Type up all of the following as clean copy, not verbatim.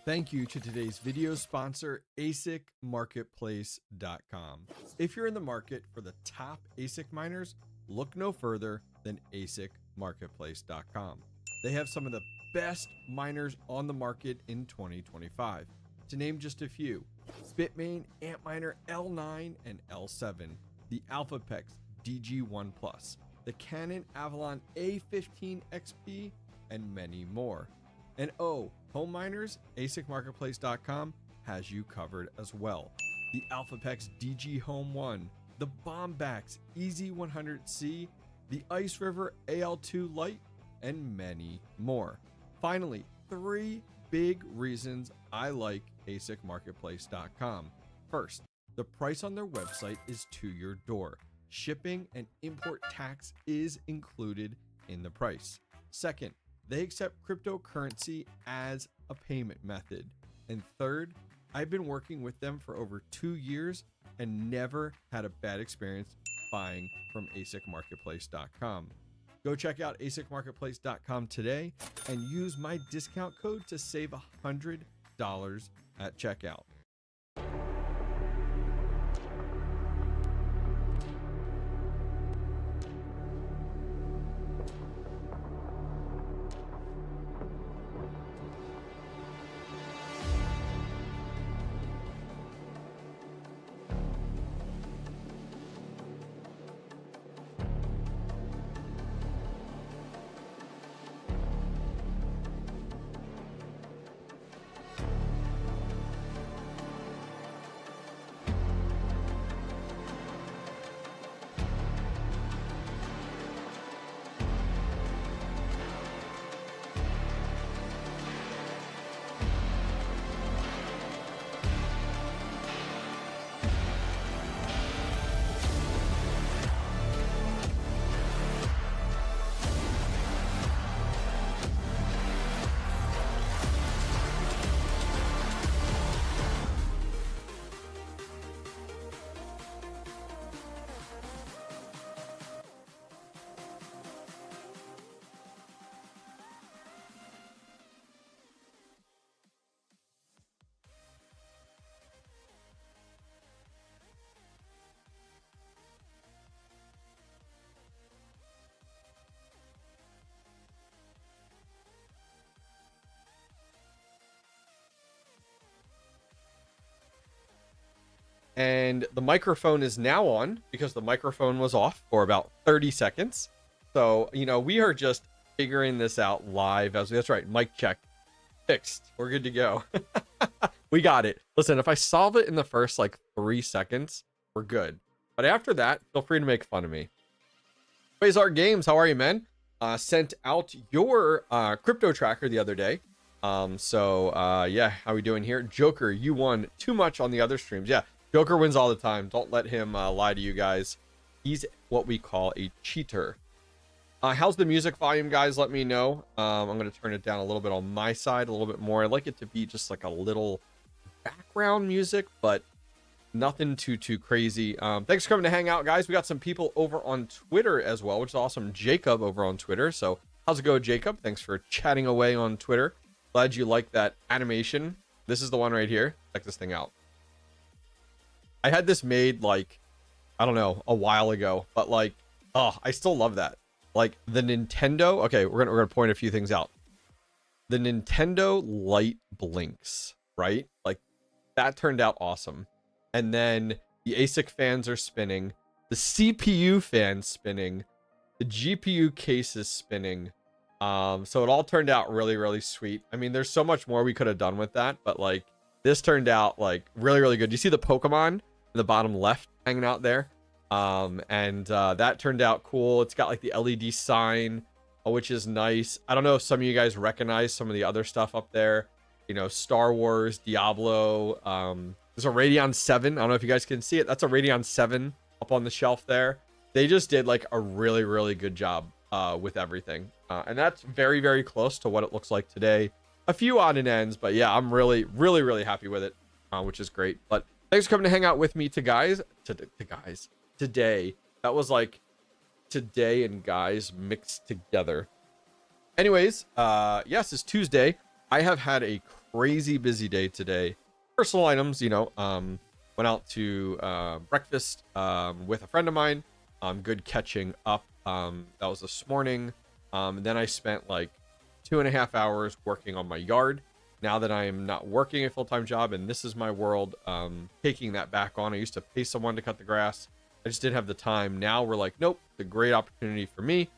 Thank you to today's video sponsor, ASICMarketplace.com. If you're in the market for the top ASIC miners, look no further than ASICMarketplace.com. They have some of the best miners on the market in 2025. To name just a few, Bitmain Antminer L9 and L7, the AlphaPex DG1 Plus, the Canon Avalon A15 XP, and many more. And oh, home miners, ASICMarketplace.com has you covered as well. The AlphaPex DG Home 1, the Bombax EZ100C, the Ice River AL2 Lite, and many more. Finally, 3 big reasons I like ASICMarketplace.com. First, the price on their website is to your door. Shipping and import tax is included in the price. Second, they accept cryptocurrency as a payment method. And third, I've been working with them for over 2 years and never had a bad experience buying from ASICMarketplace.com. Go check out ASICMarketplace.com today and use my discount code to save $100 at checkout. And the microphone is now on because the microphone was off for about 30 seconds. So, you know, we are just figuring this out live as that's right. Mic check fixed. We're good to go. We got it. Listen, if I solve it in the first like 3 seconds, we're good. But after that, feel free to make fun of me. Quasar Games, how are you, man? Sent out your crypto tracker the other day. Yeah, how we doing here? Joker, you won too much on the other streams. Yeah. Joker wins all the time. Don't let him lie to you guys. He's what we call a cheater. How's the music volume, guys? Let me know. I'm going to turn it down a little bit on my side, a little bit more. I'd like it to be just like a little background music, but nothing too crazy. Thanks for coming to hang out, guys. We got some people over on Twitter as well, which is awesome. Jacob over on Twitter. So how's it go, Jacob? Thanks for chatting away on Twitter. Glad you like that animation. This is the one right here. Check this thing out. I had this made like, I don't know, a while ago, but like, oh, I still love that. Like the Nintendo. Okay, we're gonna point a few things out. The Nintendo light blinks, right? Like that turned out awesome. And then the ASIC fans are spinning, the CPU fans spinning, the GPU case is spinning. So it all turned out really sweet. I mean, there's so much more we could have done with that, but like this turned out like really good. You see the Pokemon in the bottom left hanging out there? That turned out cool. It's got like the LED sign, which is nice. I don't know if some of you guys recognize some of the other stuff up there, you know, Star Wars, Diablo. There's a Radeon 7. I don't know if you guys can see it. That's a Radeon 7 up on the shelf there. They just did like a really good job with everything. And that's very close to what it looks like today. A few odd and ends, but yeah, I'm really happy with it, which is great. But thanks for coming to hang out with me today. That was like today and guys mixed together. Anyways, yes, it's Tuesday. I have had a crazy busy day today. Personal items, went out to breakfast with a friend of mine. Good catching up. That was this morning. Then I spent like 2.5 hours working on my yard. Now that I am not working a full-time job and this is my world, taking that back on. I used to pay someone to cut the grass. I just didn't have the time. Now we're like, nope, it's a great opportunity for me to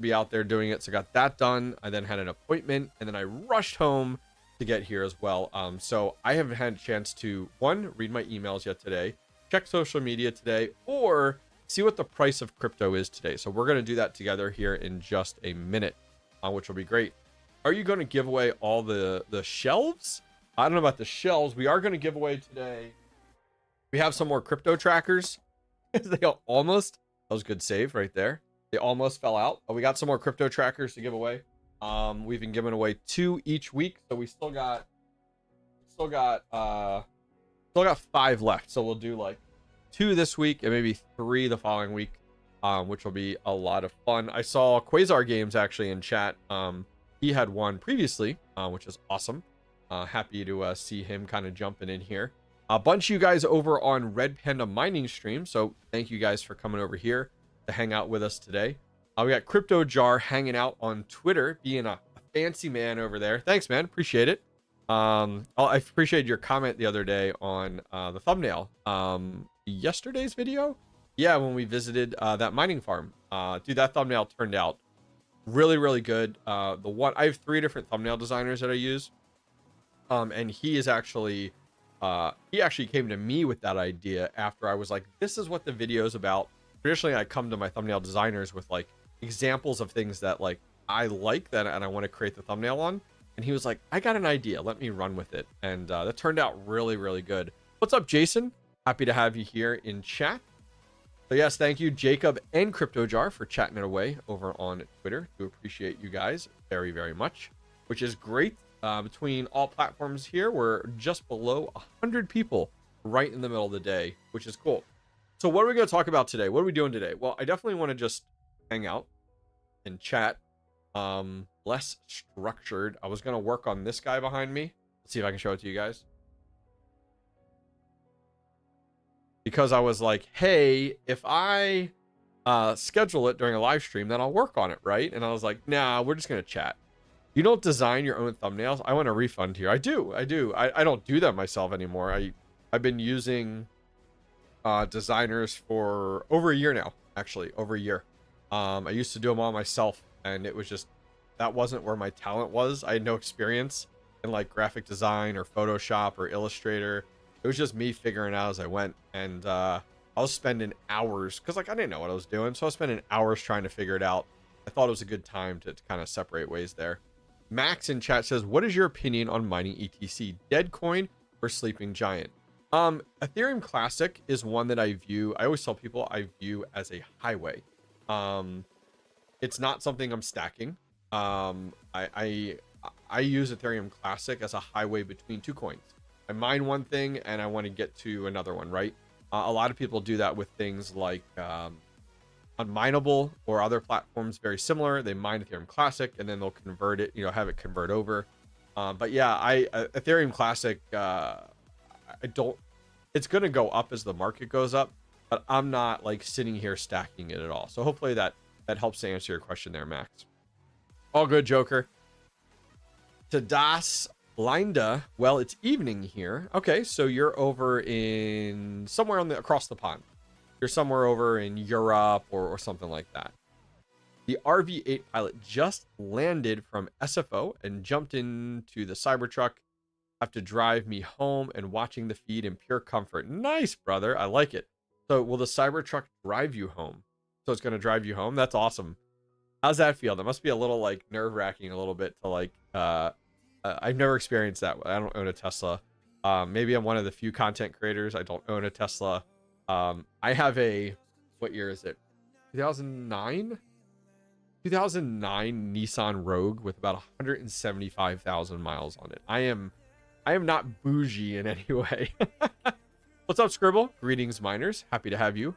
be out there doing it. So I got that done. I then had an appointment and then I rushed home to get here as well. So I haven't had a chance to, one, read my emails yet today, check social media today, or see what the price of crypto is today. So we're going to do that together here in just a minute, which will be great. Are you going to give away all the shelves? I don't know about the shelves. We are going to give away today. We have some more crypto trackers. They almost, that was a good save right there. They almost fell out. But we got some more crypto trackers to give away. We've been giving away 2 each week. So we still got 5 left. So we'll do like 2 this week and maybe 3 the following week, which will be a lot of fun. I saw Quasar Games actually in chat. He had one previously, which is awesome. Happy to see him kind of jumping in here. A bunch of you guys over on Red Panda Mining stream. So thank you guys for coming over here to hang out with us today. We got Crypto Jar hanging out on Twitter, being a fancy man over there. Thanks, man. Appreciate it. I appreciated your comment the other day on the thumbnail. Yesterday's video? Yeah, when we visited that mining farm. Dude, that thumbnail turned out really, really good. I have 3 different thumbnail designers that I use. And he actually came to me with that idea after I was like, this is what the video is about. Traditionally, I come to my thumbnail designers with like examples of things that like I like that and I want to create the thumbnail on. And he was like, I got an idea. Let me run with it. And that turned out really, really good. What's up, Jason? Happy to have you here in chat. So yes, thank you, Jacob and Crypto Jar, for chatting it away over on Twitter. Do appreciate you guys very, very much, which is great. Between all platforms here, we're just below 100 people right in the middle of the day, which is cool. So what are we going to talk about today? What are we doing today? Well, I definitely want to just hang out and chat. Less structured. I was going to work on this guy behind me. Let's see if I can show it to you guys. Because I was like, hey, if I schedule it during a live stream, then I'll work on it, right? And I was like, nah, we're just going to chat. You don't design your own thumbnails. I want a refund here. I do. I don't do that myself anymore. I've been using designers for over a year now, actually, over a year. I used to do them all myself, and it was just, that wasn't where my talent was. I had no experience in like graphic design or Photoshop or Illustrator. It was just me figuring it out as I went. And I was spending hours, because like I didn't know what I was doing. So I was spending hours trying to figure it out. I thought it was a good time to kind of separate ways there. Max in chat says, what is your opinion on mining ETC? Dead coin or sleeping giant? Ethereum Classic is one that I always tell people I view as a highway. It's not something I'm stacking. I use Ethereum Classic as a highway between 2 coins. I mine one thing and I want to get to another one, right? A lot of people do that with things like Unmineable or other platforms very similar. They mine Ethereum Classic and then they'll convert it, have it convert over. But yeah, Ethereum Classic, it's going to go up as the market goes up, but I'm not like sitting here stacking it at all. So hopefully that helps to answer your question there, Max. All good, Joker. Tadas Linda, well, it's evening here. Okay, so you're over in somewhere across the pond. You're somewhere over in Europe or something like that. The RV8 pilot just landed from SFO and jumped into the Cybertruck. Have to drive me home and watching the feed in pure comfort. Nice, brother. I like it. So will the Cybertruck drive you home? So it's going to drive you home? That's awesome. How's that feel? That must be a little like nerve-wracking a little bit to like, I've never experienced that. I don't own a Tesla. Maybe I'm one of the few content creators. I don't own a Tesla. I have what year is it? 2009 Nissan Rogue with about 175,000 miles on it. I am not bougie in any way. What's up, Scribble? Greetings, miners. Happy to have you.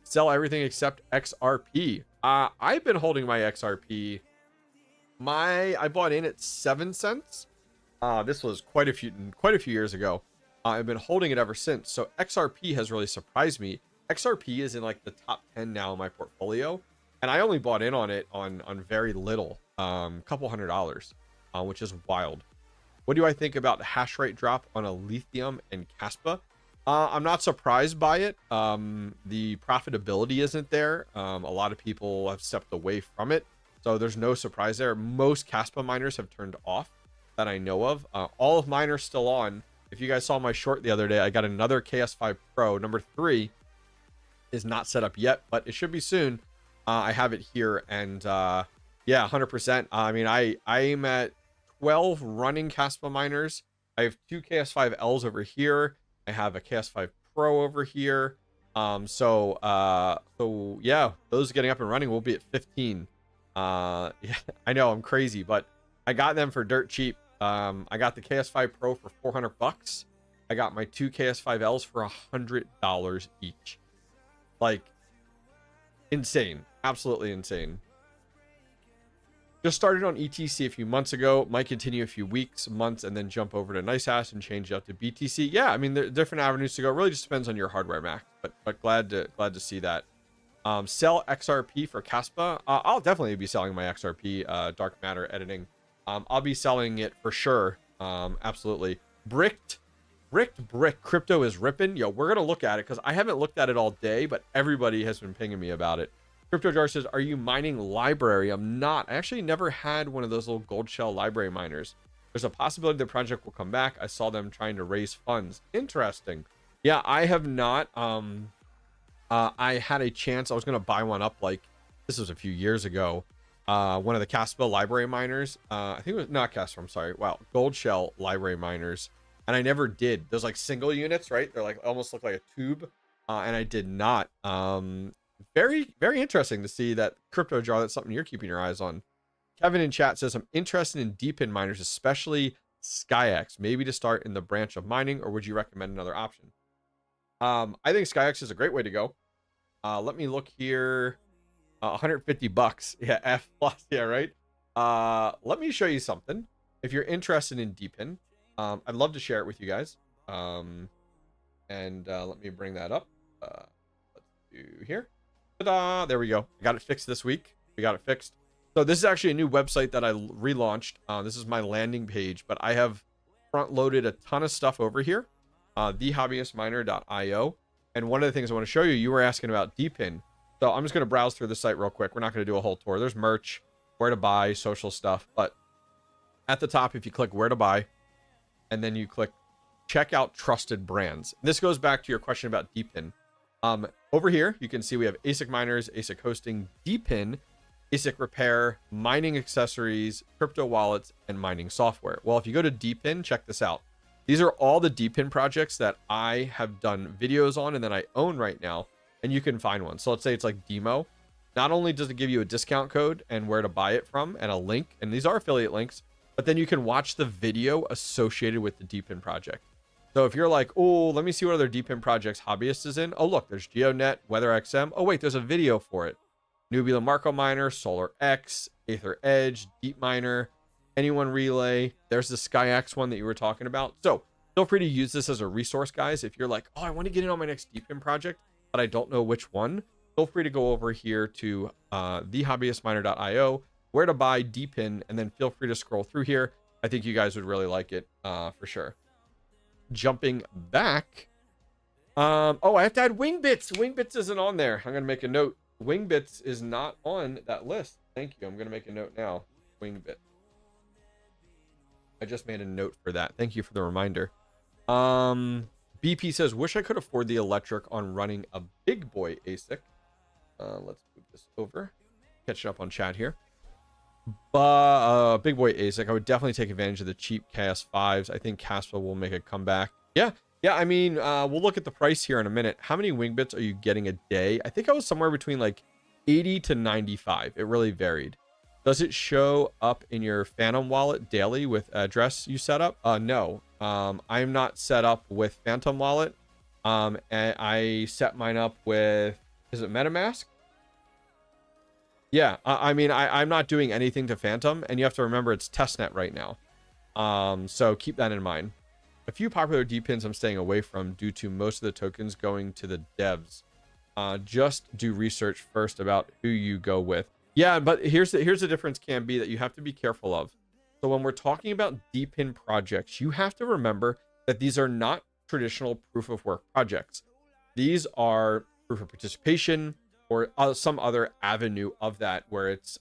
Sell everything except XRP. I've been holding my XRP. I bought in at 7 cents. This was quite a few years ago. I've been holding it ever since. So XRP has really surprised me. XRP is in like the top 10 now in my portfolio, and I only bought in on it on very little, couple $100, which is wild. What do I think about the hash rate drop on a Lithium and Kaspa? I'm not surprised by it. The profitability isn't there. A lot of people have stepped away from it, so there's no surprise there. Most Kaspa miners have turned off that I know of. All of mine are still on. If you guys saw my short the other day, I got another KS5 Pro. Number 3 is not set up yet, but it should be soon. I have it here, and yeah, 100%. I mean, I'm at 12 running Kaspa miners. I have 2 KS5Ls over here. I have a KS5 Pro over here. So yeah, those getting up and running will be at 15. Yeah, I know I'm crazy, but I got them for dirt cheap. I got the KS5 Pro for $400. I got my 2 KS5Ls for $100 each. Like, insane. Absolutely insane. Just started on ETC a few months ago. Might continue a few weeks, months, and then jump over to NiceHash and change up to BTC. Yeah, I mean, there are different avenues to go. It really just depends on your hardware max. But glad to see that. Sell XRP for Kaspa. I'll definitely be selling my XRP dark matter editing. I'll be selling it for sure. Absolutely. Brick crypto is ripping. Yo, we're gonna look at it because I haven't looked at it all day, but everybody has been pinging me about it. Crypto Jar says, are you mining library? I'm not. I actually never had one of those little gold shell library miners. There's a possibility the project will come back. I saw them trying to raise funds. Interesting. Yeah, I have not. I had a chance. I was going to buy one up, like, this was a few years ago. One of the Kaspa library miners. I think it was not Kaspa. I'm sorry. Wow. Gold shell library miners. And I never did. There's like single units, right? They're like almost look like a tube. And I did not. Very interesting to see that Crypto Jar. That's something you're keeping your eyes on. Kevin in chat says, I'm interested in DePIN miners, especially SkyX, maybe to start in the branch of mining, or would you recommend another option? I think SkyX is a great way to go. Let me look here. $150. Yeah, F plus. Yeah, right. Let me show you something. If you're interested in DePIN, I'd love to share it with you guys. And let me bring that up. Let's do here. Ta-da! There we go. I got it fixed this week. We got it fixed. So this is actually a new website that I relaunched. This is my landing page, but I have front loaded a ton of stuff over here. TheHobbyistMiner.io. And one of the things I want to show you, you were asking about DePIN. So I'm just going to browse through the site real quick. We're not going to do a whole tour. There's merch, where to buy, social stuff. But at the top, if you click where to buy, and then you click check out trusted brands. This goes back to your question about DePIN. Over here, you can see we have ASIC miners, ASIC hosting, DePIN, ASIC repair, mining accessories, crypto wallets, and mining software. Well, if you go to DePIN, check this out. These are all the DePIN projects that I have done videos on and that I own right now, and you can find one. So let's say it's like Demo. Not only does it give you a discount code and where to buy it from and a link, and these are affiliate links, but then you can watch the video associated with the DePIN project. So if you're like, oh, let me see what other DePIN projects Hobbyist is in. Oh, look, there's GeoNet, WeatherXM. Oh, wait, there's a video for it. Nubula Marco Miner, SolarX, Aether Edge, DeepMiner, Anyone Relay. There's the SkyX one that you were talking about. So feel free to use this as a resource, guys. If you're like, oh, I want to get in on my next DePIN project, but I don't know which one, feel free to go over here to theHobbyistMiner.io, where to buy DePIN, and then feel free to scroll through here. I think you guys would really like it for sure. Jumping back. Oh, I have to add Wingbits. Wingbits isn't on there. I'm going to make a note. Wingbits is not on that list. Thank you. I'm going to make a note now. Wingbits. I just made a note for that. Thank you for the reminder. BP says, wish I could afford the electric on running a big boy ASIC. Let's move this over. Catching up on chat here. But big boy ASIC, I would definitely take advantage of the cheap KS5s. I think Kaspa will make a comeback. Yeah. I mean, we'll look at the price here in a minute. How many Wingbits are you getting a day? I think I was somewhere between like 80 to 95. It really varied. Does it show up in your Phantom wallet daily with address you set up? No. I'm not set up with Phantom wallet. And I set mine up with, is it MetaMask? Yeah, I mean, I'm not doing anything to Phantom, and you have to remember it's testnet right now. So keep that in mind. A few popular DePINs I'm staying away from due to most of the tokens going to the devs. Just do research first about who you go with. Yeah, but here's the difference can be that you have to be careful of. So when we're talking about DePIN projects, you have to remember that these are not traditional proof of work projects. These are proof of participation or some other avenue of that where it's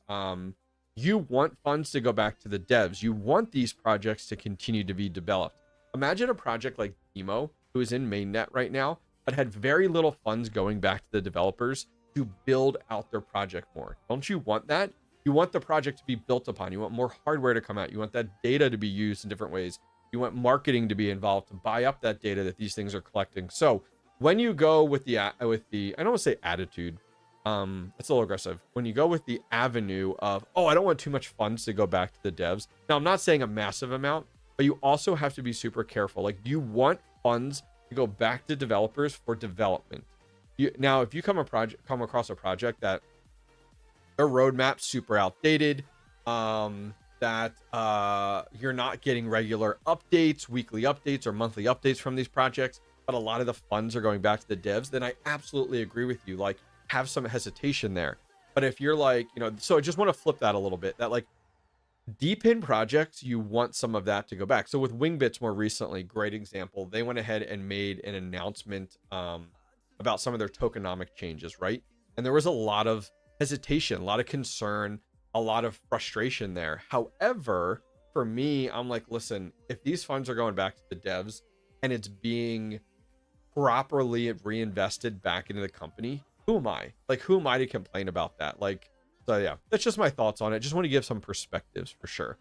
you want funds to go back to the devs. You want these projects to continue to be developed. Imagine a project like Demo, who is in mainnet right now, but had very little funds going back to the developers to build out their project more. Don't you want that? You want the project to be built upon. You want more hardware to come out. You want that data to be used in different ways. You want marketing to be involved to buy up that data that these things are collecting. So when you go with the I don't want to say attitude, it's a little aggressive. When you go with the avenue of, oh, I don't want too much funds to go back to the devs. Now, I'm not saying a massive amount, but you also have to be super careful. Like, you want funds to go back to developers for development. Now, if you come across a project that their roadmap's super outdated, that you're not getting regular updates, weekly updates or monthly updates from these projects, but a lot of the funds are going back to the devs, then I absolutely agree with you. Like, have some hesitation there. But if you're like, so I just want to flip that a little bit, that like DePIN projects, you want some of that to go back. So with Wingbits more recently, great example, they went ahead and made an announcement about some of their tokenomic changes, right? And there was a lot of hesitation, a lot of concern, a lot of frustration there. However, for me, I'm like, listen, if these funds are going back to the devs and it's being properly reinvested back into the company, who am I? Like, who am I to complain about that? Like, so yeah, that's just my thoughts on it. Just want to give some perspectives for sure.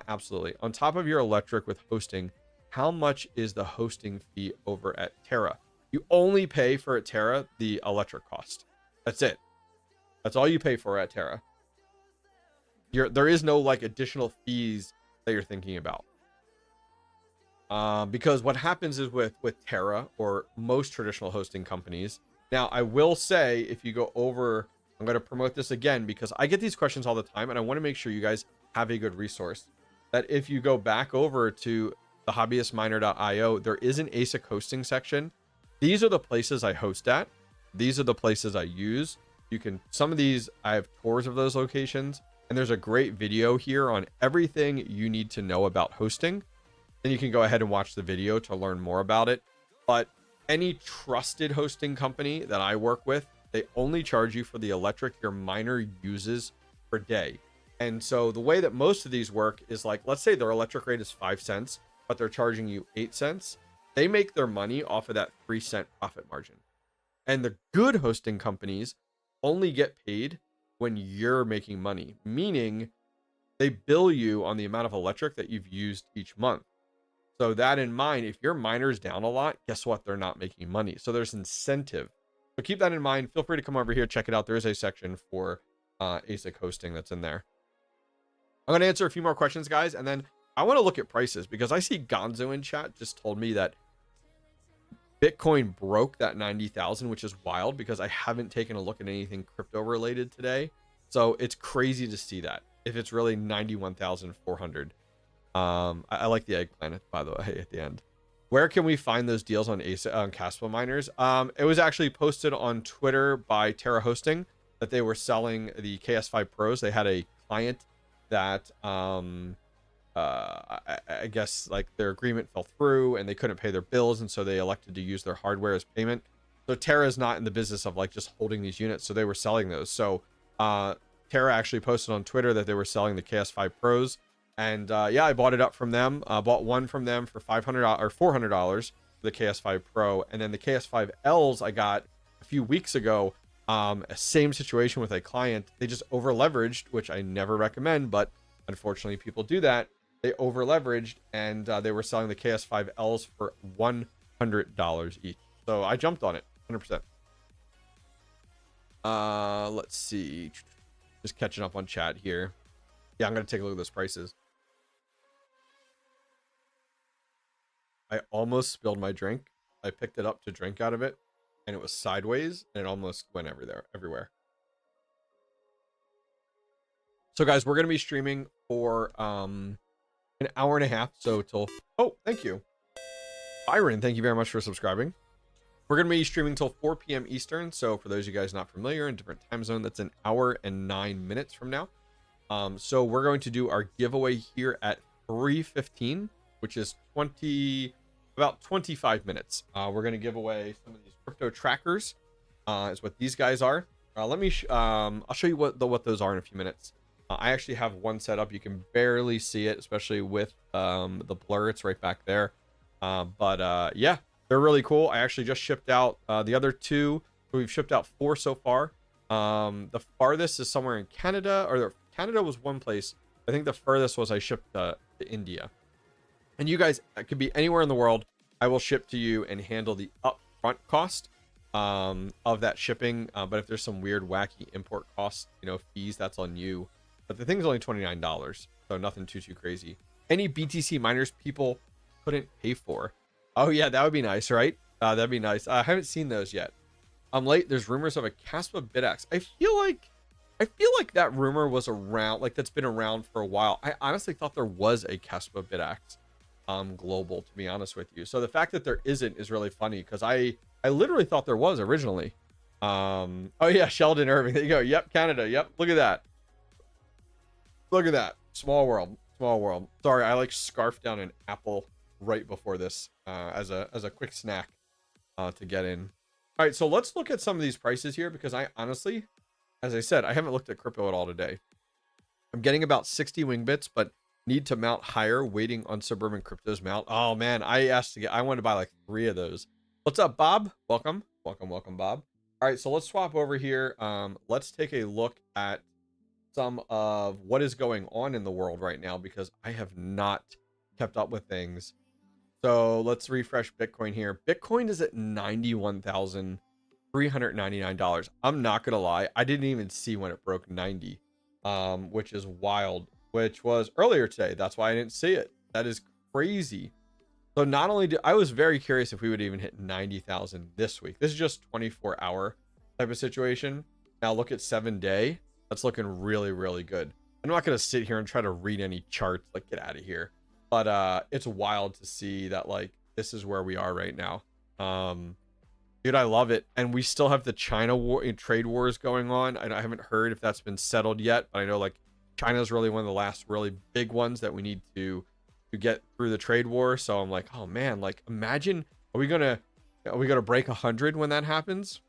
Absolutely. On top of your electric with hosting, how much is the hosting fee over at Terra? You only pay for at Terra the electric cost. That's it. That's all you pay for at Terra. There is no like additional fees that you're thinking about. Because what happens is with Terra or most traditional hosting companies. Now, I will say, if you go over, I'm going to promote this again because I get these questions all the time and I want to make sure you guys have a good resource. That if you go back over to the hobbyistminer.io, there is an ASIC hosting section. These are the places I host at. These are the places I use. Some of these, I have tours of those locations, and there's a great video here on everything you need to know about hosting. Then you can go ahead and watch the video to learn more about it. But any trusted hosting company that I work with, they only charge you for the electric your miner uses per day. And so the way that most of these work is like, let's say their electric rate is 5 cents, but they're charging you 8 cents. They make their money off of that 3-cent profit margin. And the good hosting companies only get paid when you're making money, meaning they bill you on the amount of electric that you've used each month. So that in mind, if your miner's down a lot, guess what? They're not making money. So there's incentive. So keep that in mind. Feel free to come over here, check it out. There is a section for ASIC hosting that's in there. I'm going to answer a few more questions, guys. And then I want to look at prices because I see Gonzo in chat just told me that Bitcoin broke that 90,000, which is wild because I haven't taken a look at anything crypto related today. So it's crazy to see that if it's really 91,400. I like the eggplant, by the way, at the end. Where can we find those deals on Kaspa miners? It was actually posted on Twitter by Terra Hosting that they were selling the KS5 Pros. They had a client that I guess like their agreement fell through and they couldn't pay their bills, and so they elected to use their hardware as payment. So Terra is not in the business of like just holding these units, so they were selling those. So Terra actually posted on Twitter that they were selling the KS5 Pros. And yeah, I bought it up from them. Bought one from them for $500 or $400 for the KS5 Pro, and then the KS5Ls I got a few weeks ago. Same situation with a client. They just over leveraged, which I never recommend, but unfortunately people do that. They over leveraged, and they were selling the KS5Ls for $100 each. So I jumped on it 100%. Let's see. Just catching up on chat here. Yeah, I'm gonna take a look at those prices. I almost spilled my drink. I picked it up to drink out of it, and it was sideways, and it almost went everywhere. So guys, we're going to be streaming for an hour and a half. So till, oh, thank you. Byron, thank you very much for subscribing. We're going to be streaming till 4 p.m. Eastern. So for those of you guys not familiar, in different time zone, that's an hour and 9 minutes from now. So we're going to do our giveaway here at 3:15, which is about 25 minutes. We're going to give away some of these crypto trackers, is what these guys are. Let me, I'll show you what those are in a few minutes. I actually have one set up. You can barely see it, especially with the blur. It's right back there. Yeah, they're really cool. I actually just shipped out the other two. We've shipped out 4 so far. The farthest is somewhere in Canada, or Canada was one place. I think the furthest was I shipped to India. And you guys, it could be anywhere in the world. I will ship to you and handle the upfront cost of that shipping. But if there's some weird, wacky import costs, fees, that's on you. But the thing's only $29, so nothing too crazy. Any BTC miners people couldn't pay for. Oh yeah, that would be nice, right? That'd be nice. I haven't seen those yet. I'm late. There's rumors of a Kaspa BitX. I feel like that rumor was around, like that's been around for a while. I honestly thought there was a Kaspa BitX global, to be honest with you. So the fact that there isn't is really funny, because I literally thought there was originally. Oh yeah, Sheldon Irving. There you go. Yep, Canada. Yep. Look at that. Look at that. Small world. Small world. Sorry, I like scarfed down an apple right before this as a quick snack to get in. All right, so let's look at some of these prices here, because I honestly, as I said, I haven't looked at crypto at all today. I'm getting about 60 wing bits, but need to mount higher, waiting on Suburban Crypto's mount. Oh man, I wanted to buy like 3 of those. What's up, Bob? Welcome, Bob. All right, so let's swap over here. Let's take a look at some of what is going on in the world right now, because I have not kept up with things. So let's refresh Bitcoin here. Bitcoin is at $91,399. I'm not gonna lie, I didn't even see when it broke 90, which is wild, which was earlier today. That's why I didn't see it. That is crazy. So not only I was very curious if we would even hit 90,000 this week. This is just 24-hour type of situation. Now look at 7-day. That's looking really, really good. I'm not gonna sit here and try to read any charts. Like, get out of here. But it's wild to see that, like, this is where we are right now. Dude, I love it. And we still have the China war, trade wars going on. I haven't heard if that's been settled yet, but I know, like, China's really one of the last really big ones that we need to get through the trade war. So I'm like, oh man, like, imagine, are we gonna break 100 when that happens?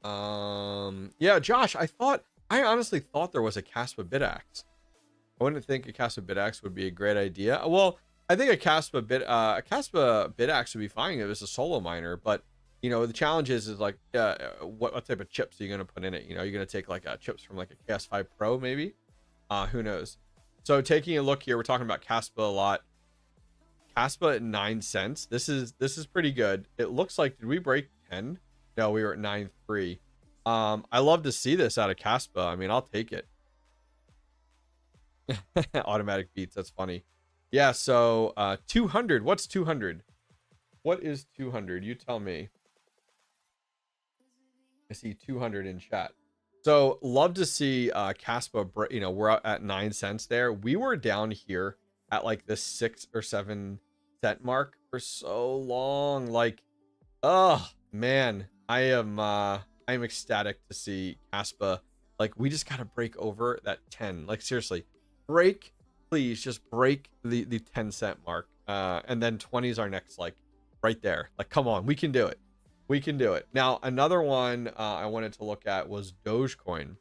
Yeah, Josh, I honestly thought there was a Kaspa BitX. I wouldn't think a Kaspa BitX would be a great idea. Well, I think a Kaspa BitX would be fine if it was a solo miner, but the challenge is like, what type of chips are you going to put in it? You're going to take like chips from like a KS5 Pro maybe. Who knows? So taking a look here, we're talking about Kaspa a lot. Kaspa at 9 cents. This is pretty good. It looks like, did we break 10? No, we were at 9.3. I love to see this out of Kaspa. I mean, I'll take it. Automatic beats, that's funny. Yeah, so 200. What's 200? What is 200? You tell me. I see 200 in chat. So love to see Kaspa, we're at 9 cents there. We were down here at like the 6 or 7 cent mark for so long. Like, oh man, I'm ecstatic to see Kaspa. Like, we just gotta break over that 10. Like, seriously, break, please, just break the 10 cent mark, and then 20 is our next, like, right there. Like, come on, we can do it. We can do it. Now another one I wanted to look at was Dogecoin.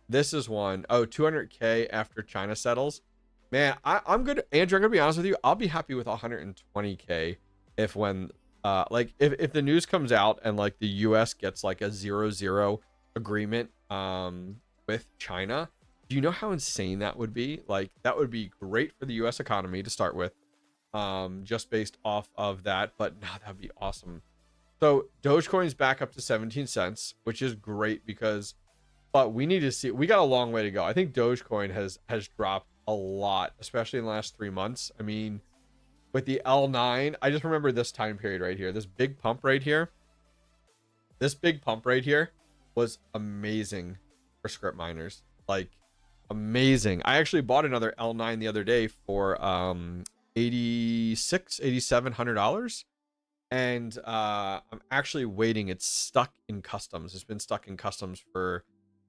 This is one, 200k after China settles. Man, I'm good, Andrew. I'm gonna be honest with you, I'll be happy with 120k if if the news comes out and like the US gets like a 0-0 agreement with China. Do you know how insane that would be? Like, that would be great for the US economy to start with, just based off of that. But no, that'd be awesome. So Dogecoin's back up to 17 cents, which is great, but we need to see, we got a long way to go. I think Dogecoin has dropped a lot, especially in the last 3 months. I mean, with the L9, I just remember this time period right here, this big pump right here. This big pump right here was amazing for script miners. Like, Amazing. I actually bought another L9 the other day for $8,700, and I'm actually waiting. It's stuck in customs. It's been stuck in customs for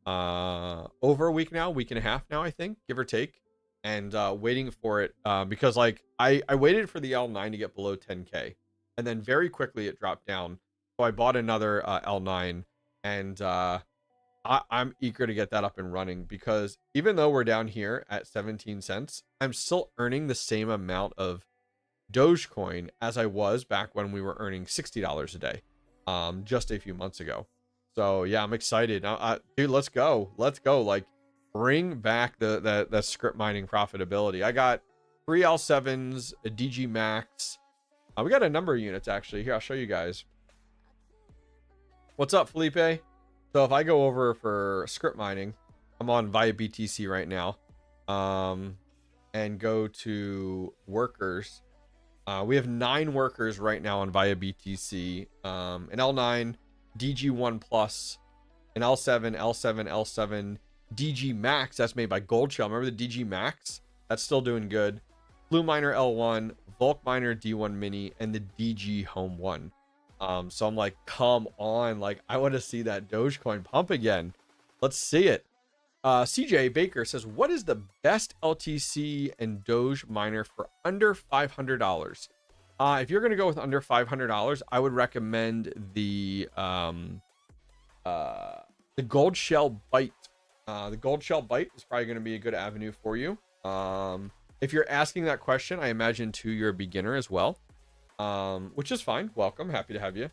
over a week now, week and a half now, I think, give or take, and waiting for it because like I waited for the L9 to get below 10K, and then very quickly it dropped down. So I bought another L9, and I'm eager to get that up and running, because even though we're down here at 17 cents, I'm still earning the same amount of Dogecoin as I was back when we were earning $60 a day, just a few months ago. So yeah, I'm excited. Dude, let's go. Like, bring back the script mining profitability. I got 3 L7s, a DG Max. We got a number of units actually. Here, I'll show you guys. What's up, Felipe? So if I go over for script mining, I'm on via BTC right now, and go to workers. We have 9 workers right now on via BTC, an L9, DG1 Plus, an L7, L7, L7, DG Max. That's made by Gold Shell. Remember the DG Max? That's still doing good. Blue Miner L1, Volk Miner D1 Mini, and the DG Home 1. So I'm like, come on, like, I want to see that Dogecoin pump again. Let's see it. CJ Baker says, what is the best LTC and Doge miner for under $500? If you're going to go with under $500, I would recommend the Gold Shell Byte. The Gold Shell Byte is probably going to be a good avenue for you. If you're asking that question, I imagine too, you're a beginner as well. Which is fine. Welcome. Happy to have you.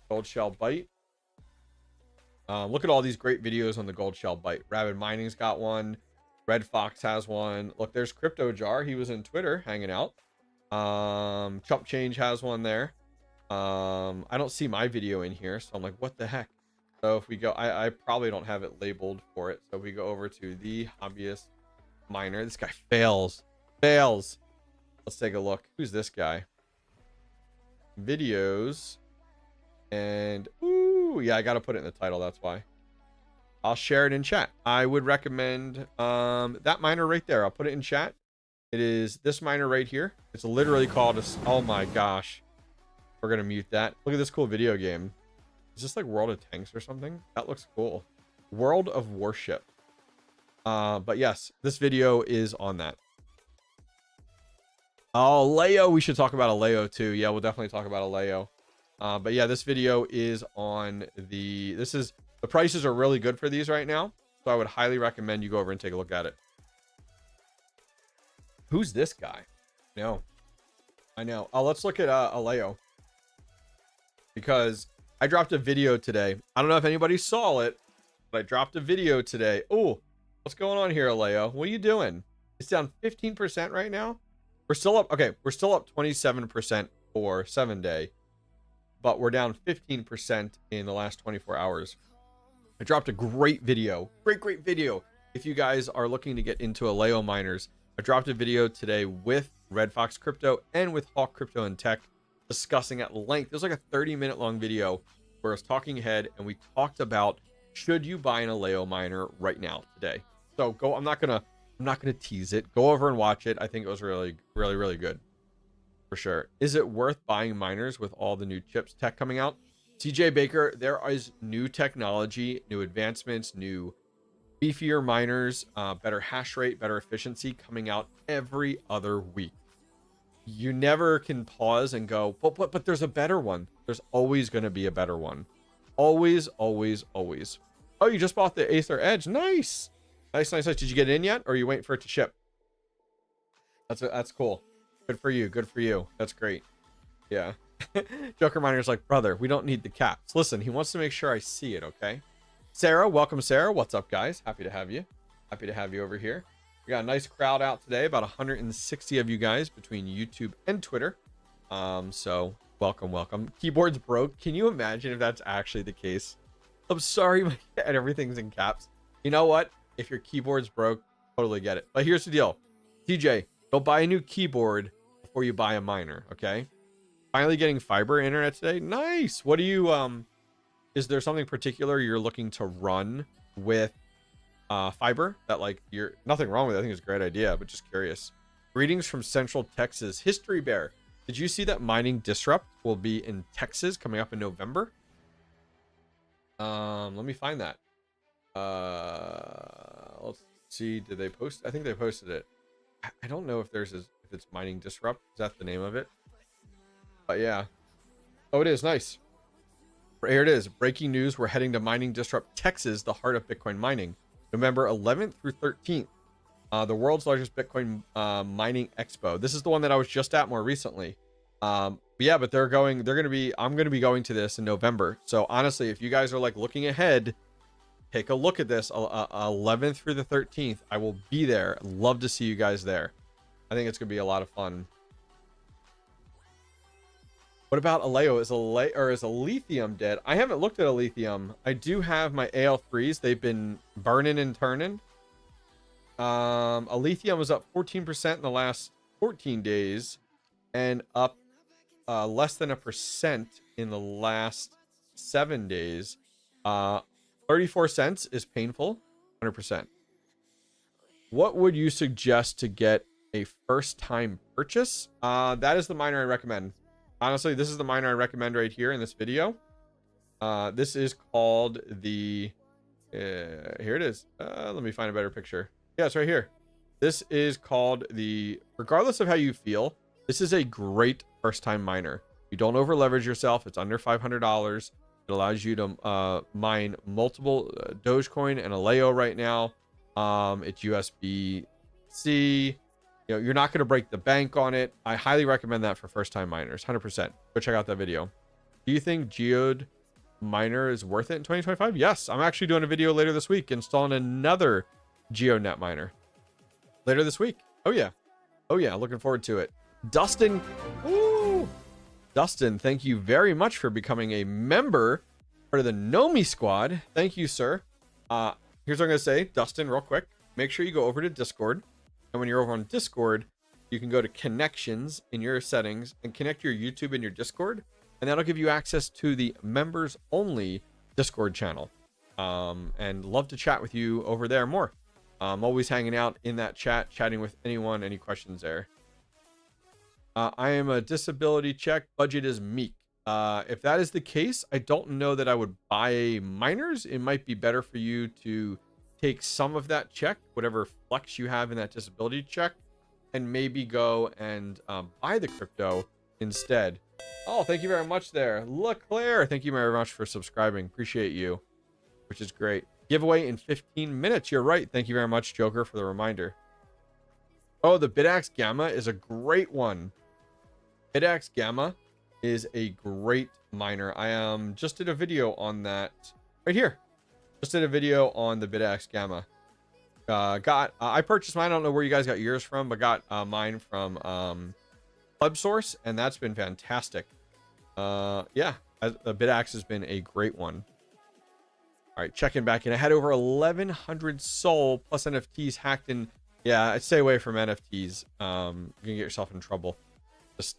Gold Shell Byte. Look at all these great videos on the Gold Shell Byte. Rabid Mining's got one. Red Fox has one. Look, there's Crypto Jar. He was in Twitter hanging out. Chump Change has one there. I don't see my video in here, so I'm like, what the heck? So if we go, I probably don't have it labeled for it. So if we go over to the Hobbyist Miner. This guy fails. Let's take a look. Who's this guy? Videos, and ooh, yeah, I gotta put it in the title, that's why. I'll share it in chat. I would recommend that miner right there. I'll put it in chat. It is this miner right here. It's literally called oh my gosh, we're gonna mute that. Look at this cool video game. Is this like World of Tanks or something? That looks cool. World of Warship. But yes, this video is on that. Oh, Aleo. We should talk about Aleo too. Yeah, we'll definitely talk about Aleo. But yeah, this video is on the prices are really good for these right now. So I would highly recommend you go over and take a look at it. Who's this guy? No, I know. Let's look at Aleo, because I dropped a video today. I don't know if anybody saw it, but I dropped a video today. Oh, what's going on here, Aleo? What are you doing? It's down 15% right now. We're still up. Okay, we're still up 27% for 7-day, but we're down 15% in the last 24 hours. I dropped a great video. Great video. If you guys are looking to get into Aleo miners, I dropped a video today with Red Fox Crypto and with Hawk Crypto and Tech, discussing at length. It was like a 30-minute long video where I was talking ahead, and we talked about, should you buy an Aleo miner right now today? So go. I'm not gonna tease it. Go over and watch it. I think it was really good, for sure. Is it worth buying miners with all the new chips tech coming out? CJ Baker, there is new technology, new advancements, new beefier miners, better hash rate, better efficiency coming out every other week. You never can pause and go, but there's a better one. There's always going to be a better one. Always. Oh, you just bought the Aether Edge. Nice. Did you get it in yet, or are you waiting for it to ship? That's cool. Good for you. That's great. Yeah. Joker Miner's like, brother, we don't need the caps. Listen, he wants to make sure I see it. Okay. Sarah, welcome, Sarah. What's up, guys? Happy to have you over here. We got a nice crowd out today, about 160 of you guys between YouTube and Twitter. So welcome. Keyboard's broke. Can you imagine if that's actually the case? I'm sorry, and everything's in caps. You know what? If your keyboard's broke, totally get it. But here's the deal. TJ, don't buy a new keyboard before you buy a miner, okay? Finally getting fiber internet today. Nice. What do you is there something particular you're looking to run with fiber that like you're nothing wrong with it. I think it's a great idea, but just curious. Greetings from Central Texas. History Bear. Did you see that mining disrupt will be in Texas coming up in November? Let me find that. Let's see. Did they post? I think they posted it. I don't know if there's if it's mining disrupt. Is that the name of it? But yeah. Oh, it is. Nice. Here it is. Breaking news. We're heading to Mining Disrupt Texas, the heart of Bitcoin mining. November 11th through 13th. The world's largest Bitcoin mining expo. This is the one that I was just at more recently. Yeah, but I'm going to be going to this in November. So honestly, if you guys are like looking ahead, take a look at this 11th through the 13th. I will be there. Love to see you guys there. I think it's going to be a lot of fun. What about Aleo? Is a lithium dead? I haven't looked at a lithium. I do have my AL3s. They've been burning and turning. A lithium was up 14% in the last 14 days and up less than 1% in the last 7 days. 34 cents is painful. 100%. What would you suggest to get a first time purchase? That is the miner I recommend. Honestly, this is the miner I recommend right here in this video. This is called the here it is. Let me find a better picture. Yeah, it's right here. This is called the, regardless of how you feel, this is a great first time miner. You don't over leverage yourself. It's under $500. It allows you to mine multiple Dogecoin and Aleo right now. It's USB-C. You know, you're not going to break the bank on it. I highly recommend that for first time miners. 100%. Go check out that video. Do you think Geode miner is worth it in 2025? Yes. I'm actually doing a video later this week installing another GeoNet miner later this week. Oh yeah. Oh yeah. Looking forward to it. Dustin. Woo! Dustin, thank you very much for becoming a member part of the Nomi squad. Thank you, sir. Here's what I'm going to say. Dustin, real quick. Make sure you go over to Discord. And when you're over on Discord, you can go to connections in your settings and connect your YouTube and your Discord. And that'll give you access to the members only Discord channel. And love to chat with you over there more. I'm always hanging out in that chat, chatting with anyone, any questions there. I am a disability check. Budget is meek. If that is the case, I don't know that I would buy miners. It might be better for you to take some of that check, whatever flex you have in that disability check, and maybe go and buy the crypto instead. Oh, thank you very much there. Leclerc, thank you very much for subscribing. Appreciate you, which is great. Giveaway in 15 minutes. You're right. Thank you very much, Joker, for the reminder. Oh, the BitAxe Gamma is a great one. BitAxe Gamma is a great miner. I just did a video on that right here. Just did a video on the BitAxe Gamma. I purchased mine. I don't know where you guys got yours from, but got mine from Club Source, and that's been fantastic. Yeah, the BitAxe has been a great one. All right, checking back in. I had over 1,100 SOL plus NFTs hacked in. Yeah, I'd stay away from NFTs. You're gonna get yourself in trouble. Just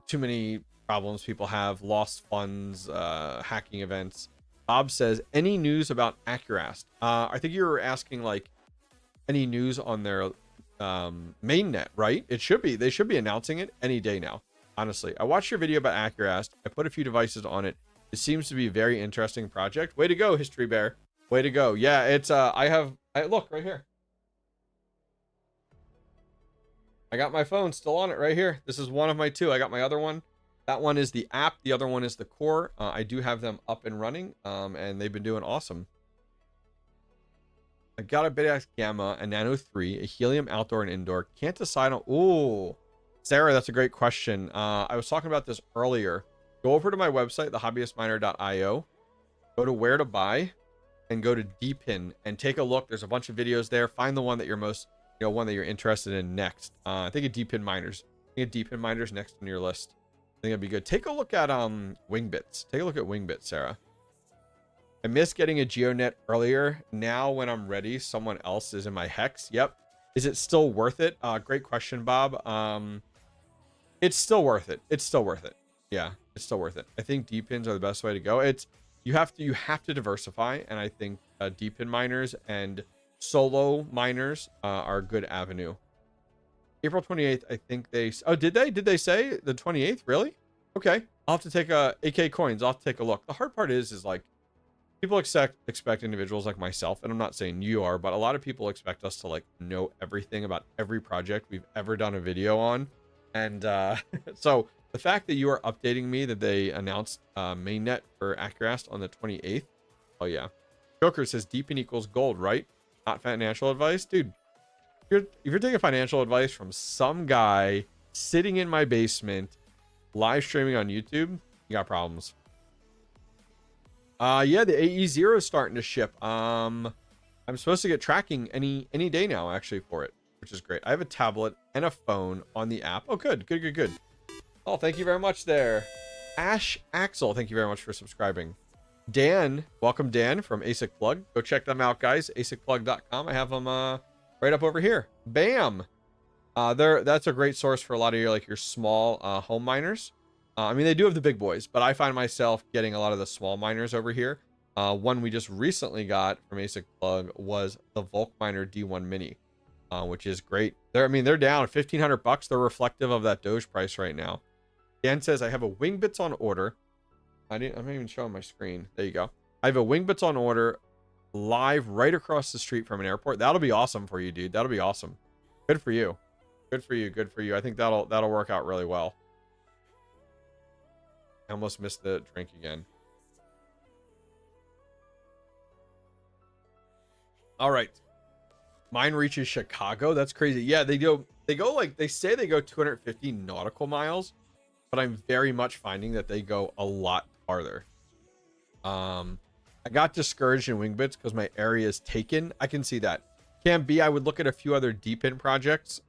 too many problems people have. Lost funds, hacking events. Bob says, any news about Accurast? I think you were asking like any news on their mainnet, right? It should be. They should be announcing it any day now. Honestly, I watched your video about Accurast. I put a few devices on it. It seems to be a very interesting project. Way to go, History Bear. Way to go. Yeah, it's look right here. I got my phone still on it right here. This is one of my two. I got my other one. That one is the app. The other one is the core. I do have them up and running, and they've been doing awesome. I got a BitAxe Gamma, a Nano 3, a Helium outdoor and indoor. Can't decide on. Ooh, Sarah, that's a great question. I was talking about this earlier. Go over to my website, theHobbyistMiner.io. Go to where to buy, and go to DePIN and take a look. There's a bunch of videos there. Find the one that you're most, one that you're interested in next. I think of DePIN miners. I think of DePIN miners next on your list. I think it'd be good. Take a look at Wingbits. Take a look at Wingbits, Sarah. I missed getting a GeoNet earlier. Now when I'm ready, someone else is in my hex. Yep. Is it still worth it? Great question, Bob. It's still worth it. It's still worth it. Yeah, it's still worth it. I think DePINs are the best way to go. You have to diversify, and I think DePIN miners and solo miners are a good avenue. April 28th, I think they... Oh, did they say the 28th? Really? Okay. I'll have to take AK coins. I'll have to take a look. The hard part is like, people expect individuals like myself, and I'm not saying you are, but a lot of people expect us to like know everything about every project we've ever done a video on. And so the fact that you are updating me that they announced mainnet for Acrast on the 28th. Oh yeah. Joker says DePIN equals gold, right? Not financial advice. Dude, if you're taking financial advice from some guy sitting in my basement live streaming on YouTube, you got problems. Yeah, the AE0 is starting to ship. I'm supposed to get tracking any day now actually for it, which is great. I have a tablet and a phone on the app. Oh, good. Oh, thank you very much there. Ash Axel, thank you very much for subscribing. Dan, welcome Dan from ASIC Plug. Go check them out, guys. ASICplug.com. I have them right up over here. Bam. That's a great source for a lot of your small home miners. I mean, they do have the big boys, but I find myself getting a lot of the small miners over here. One we just recently got from ASIC Plug was the Volk Miner D1 Mini, which is great. They're down $1,500. They're reflective of that Doge price right now. Dan says, I have a Wingbits on order. I'm not even showing my screen. There you go. I have a Wingbits on order live right across the street from an airport. That'll be awesome for you, dude. That'll be awesome. Good for you. Good for you. Good for you. I think that'll work out really well. I almost missed the drink again. All right. Mine reaches Chicago. That's crazy. Yeah, they go like, they say they go 250 nautical miles, but I'm very much finding that they go a lot farther. I got discouraged in Wingbits because my area is taken. I can see that. Can be, I would look at a few other DePIN projects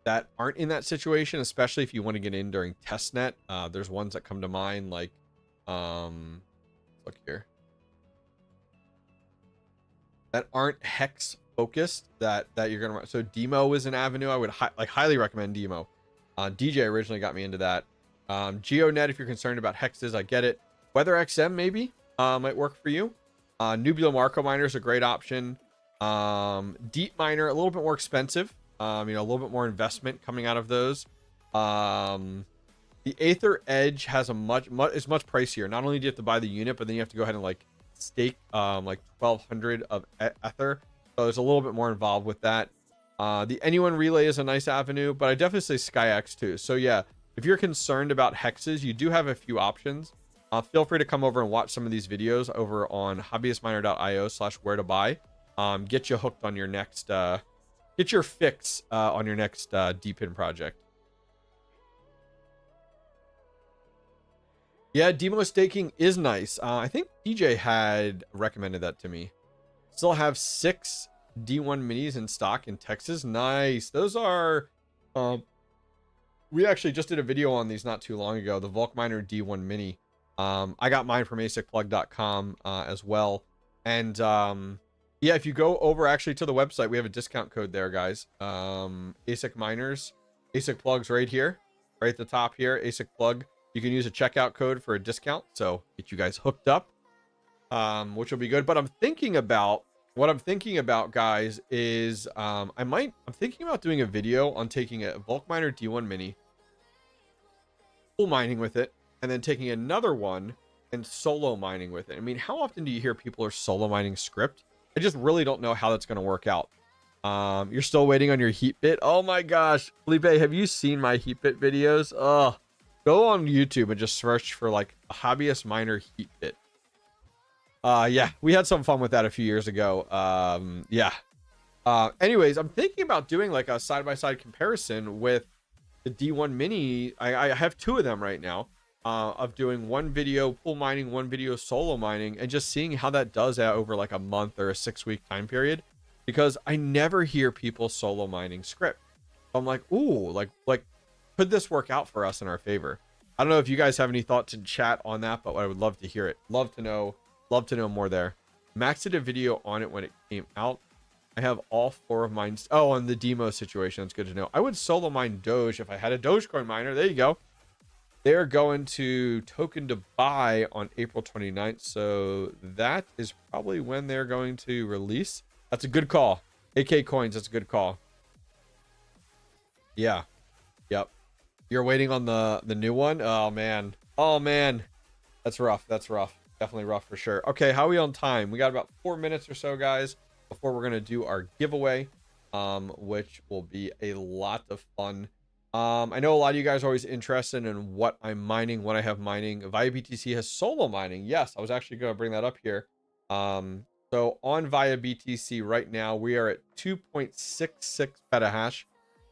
that aren't in that situation, especially if you want to get in during testnet. There's ones that come to mind, like look here, that aren't hex focused that you're gonna run. So Demo is an avenue I would highly recommend. Demo. DJ originally got me into that. GeoNet, if you're concerned about hexes, I get it. WeatherXM maybe might work for you. Nubular Marco Miner is a great option. Deep Miner, a little bit more expensive. A little bit more investment coming out of those. The Aether Edge has is much pricier. Not only do you have to buy the unit, but then you have to go ahead and like stake like 1,200 of Ether. So there's a little bit more involved with that. The Anyone Relay is a nice avenue, but I definitely say SkyX too. So yeah, if you're concerned about hexes, you do have a few options. Feel free to come over and watch some of these videos over on hobbyistminer.io/where to buy. Get you hooked on your next, get your fix on your next DePIN project. Yeah, demo staking is nice. I think DJ had recommended that to me. Still have 6 D1 minis in stock in Texas. Nice. Those are, we actually just did a video on these not too long ago. The Volk Miner D1 Mini. I got mine from asicplug.com as well. And yeah, if you go over actually to the website, we have a discount code there, guys. ASIC Miners, ASIC Plugs right here, right at the top here, ASIC Plug. You can use a checkout code for a discount, so get you guys hooked up, which will be good. But what I'm thinking about, guys, is I'm thinking about doing a video on taking a Volk Miner D1 Mini, full mining with it, and then taking another one and solo mining with it. I mean, how often do you hear people are solo mining script? I just really don't know how that's going to work out. You're still waiting on your heat bit. Oh my gosh, Felipe, have you seen my heat bit videos? Oh, go on YouTube and just search for like a Hobbyist Miner heat bit. Yeah, we had some fun with that a few years ago. Yeah. Anyways, I'm thinking about doing like a side-by-side comparison with the D1 Mini. I have 2 of them right now. Of doing one video pool mining, one video solo mining, and just seeing how that does out over like a month or a 6-week time period, because I never hear people solo mining script. I'm like, ooh, like could this work out for us in our favor? I don't know if you guys have any thoughts in chat on that, but I would love to hear it. Love to know more there. Max did a video on it when it came out. I have all 4 of mine. Oh, on the demo situation, that's good to know. I would solo mine Doge if I had a Dogecoin miner. There you go. They're going to token to buy on April 29th. So that is probably when they're going to release. That's a good call. AK coins, that's a good call. Yeah. Yep. You're waiting on the new one? Oh man. Oh man. That's rough. That's rough. Definitely rough for sure. Okay, how are we on time? We got about 4 minutes or so, guys, before we're gonna do our giveaway, which will be a lot of fun. I know a lot of you guys are always interested in what I'm mining, what I have mining. Via BTC has solo mining. Yes, I was actually gonna bring that up here. So on Via BTC right now, we are at 2.66 petahash.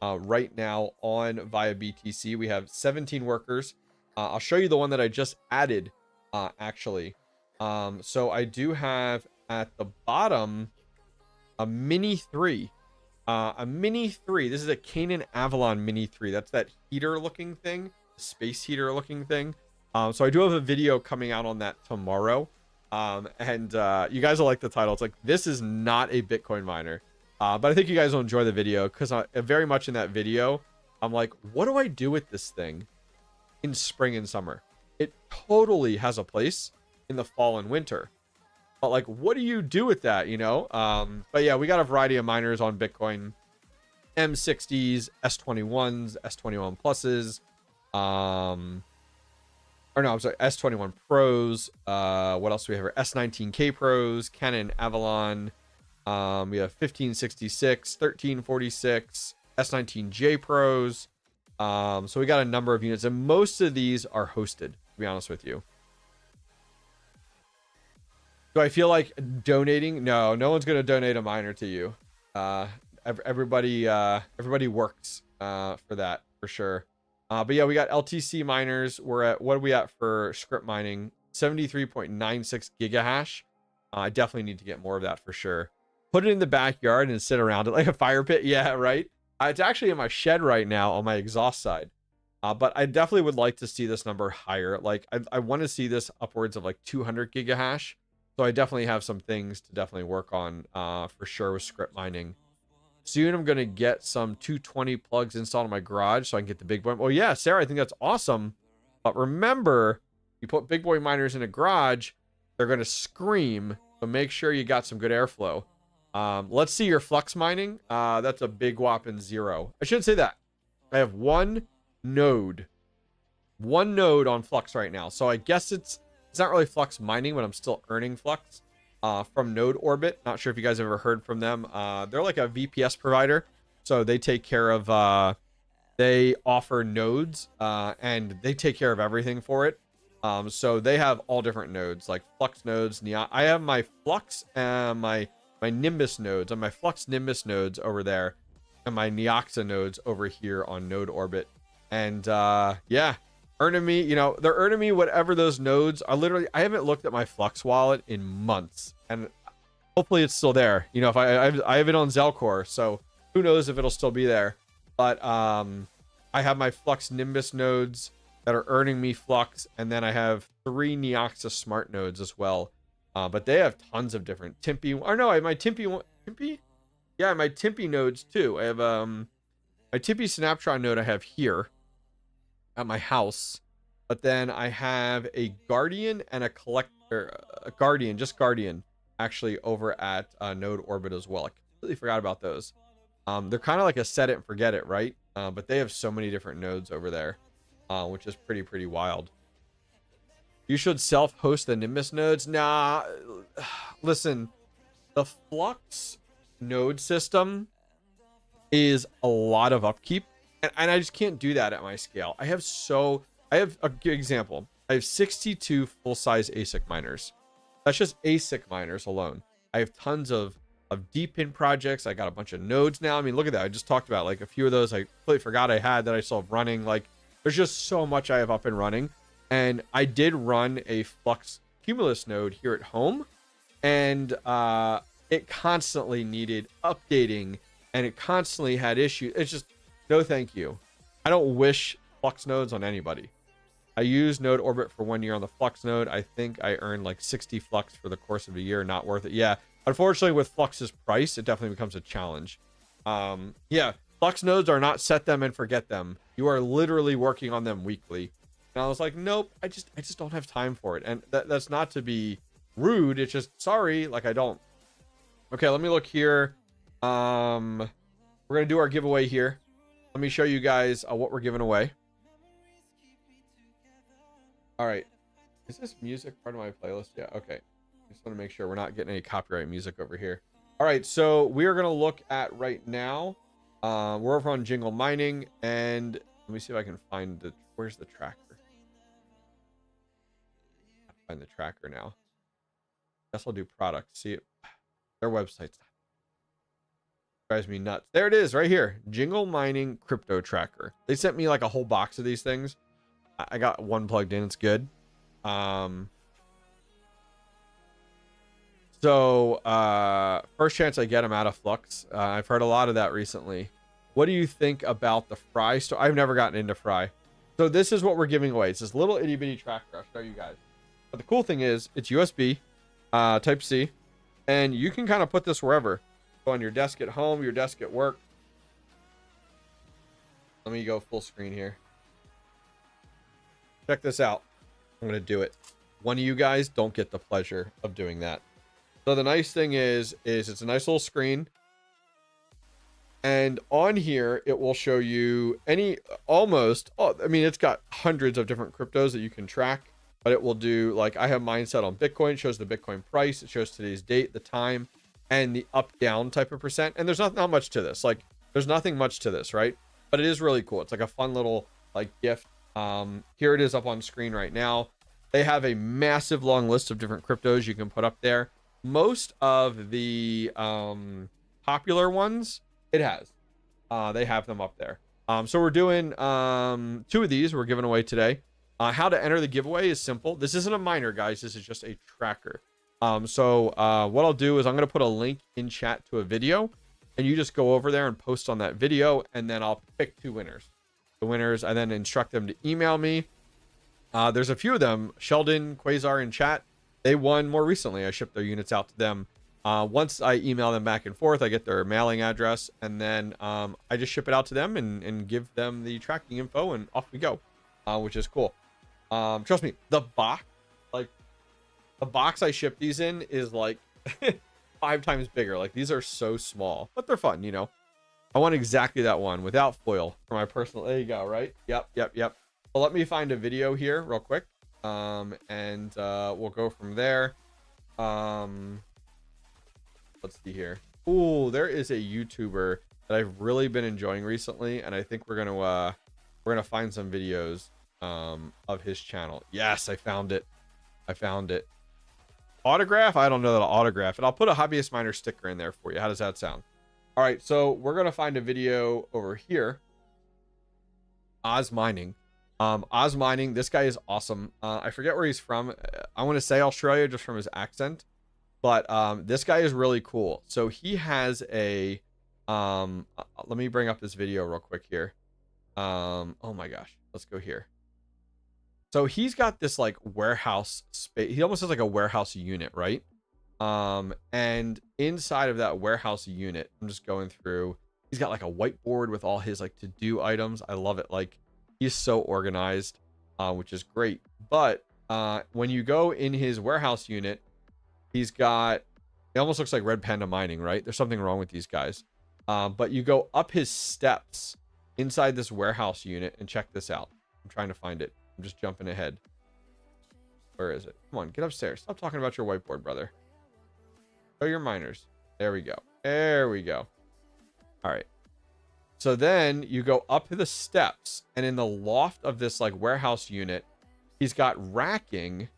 Right now on Via BTC, we have 17 workers. I'll show you the one that I just added, actually. So I do have at the bottom a Mini 3. A Mini 3. This is a Canaan Avalon Mini 3. That's that heater looking thing, space heater looking thing. So I do have a video coming out on that tomorrow. And you guys will like the title. It's like, this is not a Bitcoin miner. But I think you guys will enjoy the video, because very much in that video, I'm like, what do I do with this thing in spring and summer? It totally has a place in the fall and winter. But like, what do you do with that, you know? But yeah, we got a variety of miners on Bitcoin. M60s, S21s, S21 pluses. Or no, I'm sorry, S21 Pros. What else do we have here? S19K Pros, Canon Avalon. We have 1566, 1346, S19J Pros. So we got a number of units, and most of these are hosted, to be honest with you. Do I feel like donating? No, no one's gonna donate a miner to you. Everybody works for that, for sure. But yeah, we got LTC miners. We're at, what are we at for script mining? 73.96 gigahash. I definitely need to get more of that for sure. Put it in the backyard and sit around it like a fire pit. Yeah, right. It's actually in my shed right now on my exhaust side. But I definitely would like to see this number higher. Like I want to see this upwards of like 200 gigahash. So I definitely have some things to definitely work on for sure with script mining. Soon I'm going to get some 220 plugs installed in my garage so I can get the big boy. Oh yeah, Sarah, I think that's awesome. But remember, you put big boy miners in a garage, they're going to scream. So make sure you got some good airflow. Let's see your flux mining. That's a big whopping 0. I shouldn't say that. I have one node on flux right now. So I guess it's not really flux mining, but I'm still earning flux. From Node Orbit. Not sure if you guys have ever heard from them. They're like a VPS provider. So they take care of, they offer nodes, and they take care of everything for it. So they have all different nodes, like Flux nodes, Neon. I have my Flux and my Nimbus nodes, and my Flux Nimbus nodes over there, and my Neoxa nodes over here on Node Orbit. And yeah, earning me, you know, they're earning me whatever those nodes are. Literally, I haven't looked at my Flux wallet in months, and hopefully it's still there. You know, if I have it on Zelcore, so who knows if it'll still be there. But I have my Flux Nimbus nodes that are earning me Flux, and then I have 3 Neoxa smart nodes as well. But they have tons of different Timpy, or no, I have my Timpy? Yeah, my Timpy nodes too. I have my Timpy Snaptron node I have here at my house, but then I have a Guardian and a Collector, a Guardian, just Guardian, actually over at Node Orbit as well. I completely forgot about those. They're kind of like a set it and forget it, right? But they have so many different nodes over there, which is pretty wild. You should self-host the Nimbus nodes. Nah, listen, the Flux node system is a lot of upkeep. And I just can't do that at my scale. I have a good example. I have 62 full-size ASIC miners. That's just ASIC miners alone. I have tons of DePIN projects. I got a bunch of nodes now. I mean, look at that. I just talked about like a few of those I completely forgot I had that I still have running. Like, there's just so much I have up and running. And I did run a Flux Cumulus node here at home. And it constantly needed updating. And it constantly had issues. It's just, no thank you. I don't wish Flux nodes on anybody. I used Node Orbit for 1 year on the Flux node. I think I earned like 60 Flux for the course of a year. Not worth it. Yeah, unfortunately with Flux's price, it definitely becomes a challenge. Yeah, Flux nodes are not set them and forget them. You are literally working on them weekly. And I was like, nope, I just don't have time for it. And that's not to be rude. It's just, sorry, like I don't. Okay, let me look here. We're gonna do our giveaway here. Let me show you guys what we're giving away. All right, is this music part of my playlist? Yeah, okay. I just want to make sure we're not getting any copyright music over here. All right, so we are gonna look at right now. We're over on Jingle Mining, and let me see if I can find the, where's the tracker? Find the tracker now. Guess I'll do products. See it, their website's drives me nuts. There it is right here. Jingle Mining Crypto Tracker. They sent me like a whole box of these things. I got one plugged in. It's good. First chance I get, I'm out of flux. I've heard a lot of that recently. What do you think about the Fry store? I've never gotten into Fry. So this is what we're giving away. It's this little itty bitty tracker. I'll show you guys. But the cool thing is it's USB, type C, and you can kind of put this wherever. Go on your desk at home, your desk at work. Let me go full screen here. Check this out. I'm going to do it. One of you guys don't get the pleasure of doing that. So the nice thing is it's a nice little screen. And on here, it will show you it's got hundreds of different cryptos that you can track. But it will do, like, I have mine set on Bitcoin. It shows the Bitcoin price. It shows today's date, the time, and the up-down type of percent. And there's not much to this. Like, there's nothing much to this, right? But it is really cool. It's like a fun little, like, gift. Here it is up on screen right now. They have a massive long list of different cryptos you can put up there. Most of the popular ones, it has. They have them up there. So we're doing 2 of these we're giving away today. How to enter the giveaway is simple. This isn't a miner, guys. This is just a tracker. What I'll do is I'm going to put a link in chat to a video, and you just go over there and post on that video, and then I'll pick 2 winners. The winners, I then instruct them to email me. There's a few of them. Sheldon, Quasar in chat. They won more recently. I shipped their units out to them. Once I email them back and forth, I get their mailing address, and then I just ship it out to them and give them the tracking info, and off we go, which is cool. Trust me, the box I ship these in is like 5 times bigger. Like, these are so small, but they're fun, you know. I want exactly that one without foil for my personal. There you go, right? Yep. Well, let me find a video here real quick, and we'll go from there. Let's see here. Ooh, there is a YouTuber that I've really been enjoying recently, and I think we're gonna find some videos of his channel. Yes, I found it. Autograph? I don't know that I'll autograph it. I'll put a Hobbyist Miner sticker in there for you. How does that sound? All right, so we're gonna find a video over here. Oz Mining. Oz Mining, this guy is awesome. I forget where he's from. I want to say Australia just from his accent, but this guy is really cool. So he has a let me bring up this video real quick here. Oh my gosh, let's go here. So he's got this like warehouse space. He almost has like a warehouse unit, right? And inside of that warehouse unit, I'm just going through, he's got like a whiteboard with all his like to-do items. I love it. Like, he's so organized, which is great. But when you go in his warehouse unit, he's got, it almost looks like Red Panda Mining, right? There's something wrong with these guys. But you go up his steps inside this warehouse unit, and check this out. I'm trying to find it. I'm just jumping ahead. Where is it? Come on, get upstairs. Stop talking about your whiteboard, brother. Show your miners. There we go. All right. So then you go up the steps, and in the loft of this like warehouse unit, he's got racking,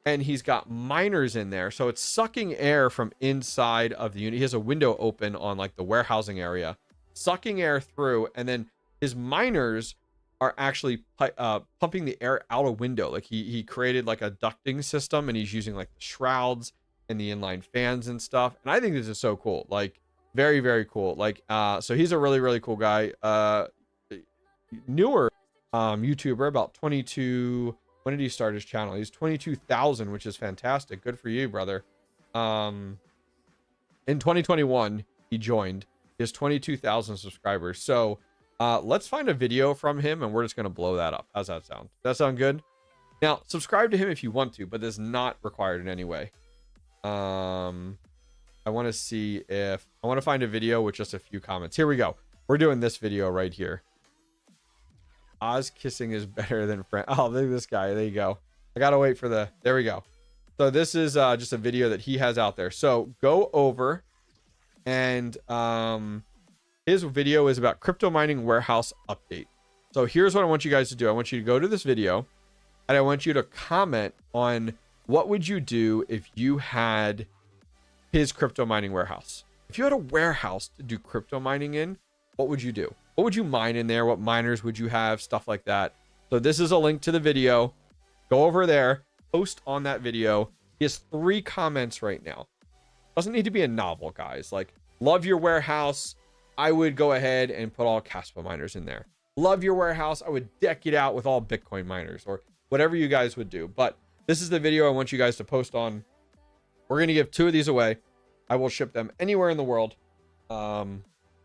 and he's got miners in there. So it's sucking air from inside of the unit. He has a window open on like the warehousing area, sucking air through, and then his miners are actually pumping the air out a window. Like he created like a ducting system, and he's using like the shrouds and the inline fans and stuff. And I think this is so cool. Like, very, very cool. Like, so he's a really, really cool guy. Newer YouTuber, about 22. When did he start his channel? He's 22,000, which is fantastic. Good for you, brother. In 2021, he joined. He has 22,000 subscribers. So let's find a video from him, and we're just going to blow that up. How's that sound? Does that sound good? Now, subscribe to him if you want to, but it's not required in any way. I want to see if I want to find a video with just a few comments. Here we go. We're doing this video right here. Oz kissing is better than friend. Oh, look at this guy. There you go. I gotta wait for the. There we go. So this is just a video that he has out there. So go over, and his video is about crypto mining warehouse update. So here's what I want you guys to do. I want you to go to this video, and I want you to comment on what would you do if you had his crypto mining warehouse. If you had a warehouse to do crypto mining in, what would you do? What would you mine in there? What miners would you have? Stuff like that. So this is a link to the video. Go over there, post on that video. He has 3 comments right now. Doesn't need to be a novel, guys. Like, love your warehouse. I would go ahead and put all Kaspa miners in there. Love your warehouse. I would deck it out with all Bitcoin miners or whatever you guys would do. But this is the video I want you guys to post on. We're going to give 2 of these away. I will ship them anywhere in the world. Yeah,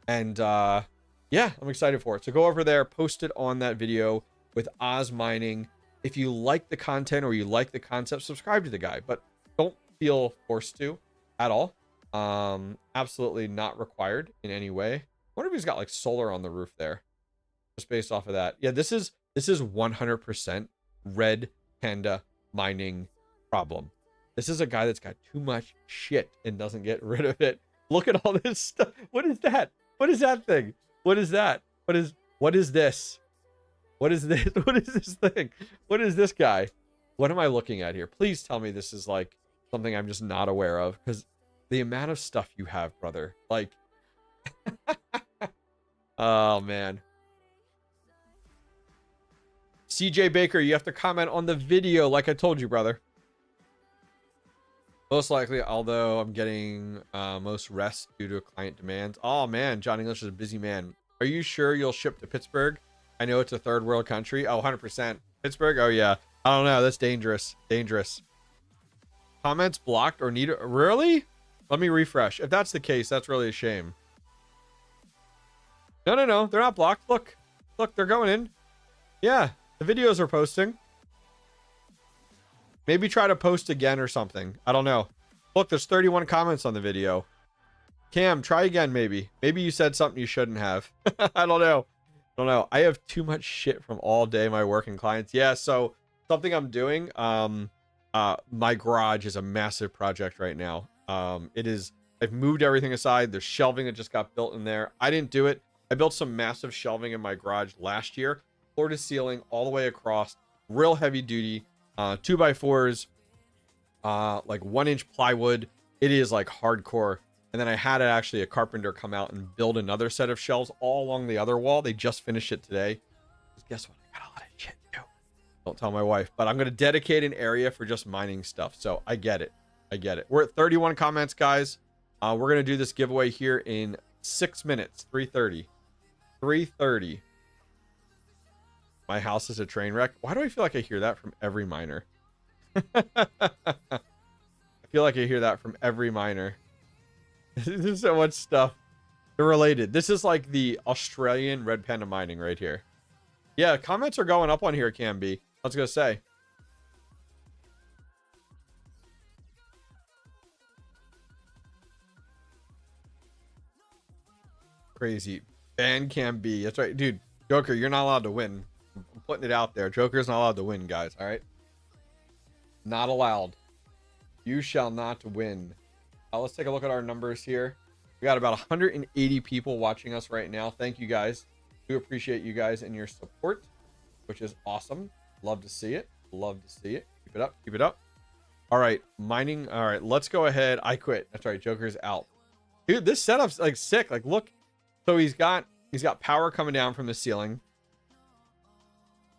I'm excited for it. So go over there, post it on that video with Oz Mining. If you like the content or you like the concept, subscribe to the guy, but don't feel forced to at all. Absolutely not required in any way. I wonder if he's got like solar on the roof there, just based off of that. Yeah, this is 100% red panda mining problem. This is a guy that's got too much shit and doesn't get rid of it. Look at all this stuff. What is that? What is that thing? What is that? What is this? What is this? What is this thing? What is this guy? What am I looking at here? Please tell me this is like something I'm just not aware of, because the amount of stuff you have, brother. Like, oh man. CJ Baker, you have to comment on the video like I told you, brother. Most likely, although I'm getting most rest due to client demands. Oh man, John English is a busy man. Are you sure you'll ship to Pittsburgh? I know it's a third world country. Oh, 100%. Pittsburgh? Oh yeah. I don't know. That's dangerous. Dangerous. Comments blocked or need... Really? Let me refresh. If that's the case, that's really a shame. No. They're not blocked. Look. Look, they're going in. Yeah. The videos are posting. Maybe try to post again or something. I don't know. Look, there's 31 comments on the video. Cam, try again, maybe. Maybe you said something you shouldn't have. I don't know. I have too much shit from all day my working clients. Yeah, so something I'm doing. My garage is a massive project right now. I've moved everything aside. There's shelving that just got built in there. I didn't do it. I built some massive shelving in my garage last year. Floor to ceiling, all the way across. Real heavy duty. 2x4s, like 1-inch plywood. It is like hardcore. And then I had actually a carpenter come out and build another set of shelves all along the other wall. They just finished it today. Guess what? I got a lot of shit to do. Don't tell my wife, but I'm going to dedicate an area for just mining stuff. So I get it. We're at 31 comments, guys. We're going to do this giveaway here in 6 minutes. 3:30. 3:30. My house is a train wreck. Why do I feel like I hear that from every miner? I feel like I hear that from every miner. There's so much stuff. They're related. This is like the Australian red panda mining right here. Yeah, comments are going up on here, Can be. I was gonna say. Crazy. Ban Can be. That's right, dude. Joker, you're not allowed to win. I'm putting it out there. Joker's not allowed to win, guys. All right. Not allowed. You shall not win. Let's take a look at our numbers here. We got about 180 people watching us right now. Thank you guys. Do appreciate you guys and your support, which is awesome. Love to see it. Love to see it. Keep it up. Keep it up. All right. Mining. All right. Let's go ahead. I quit. That's right. Joker's out. Dude, this setup's like sick. Like, look. So he's got power coming down from the ceiling.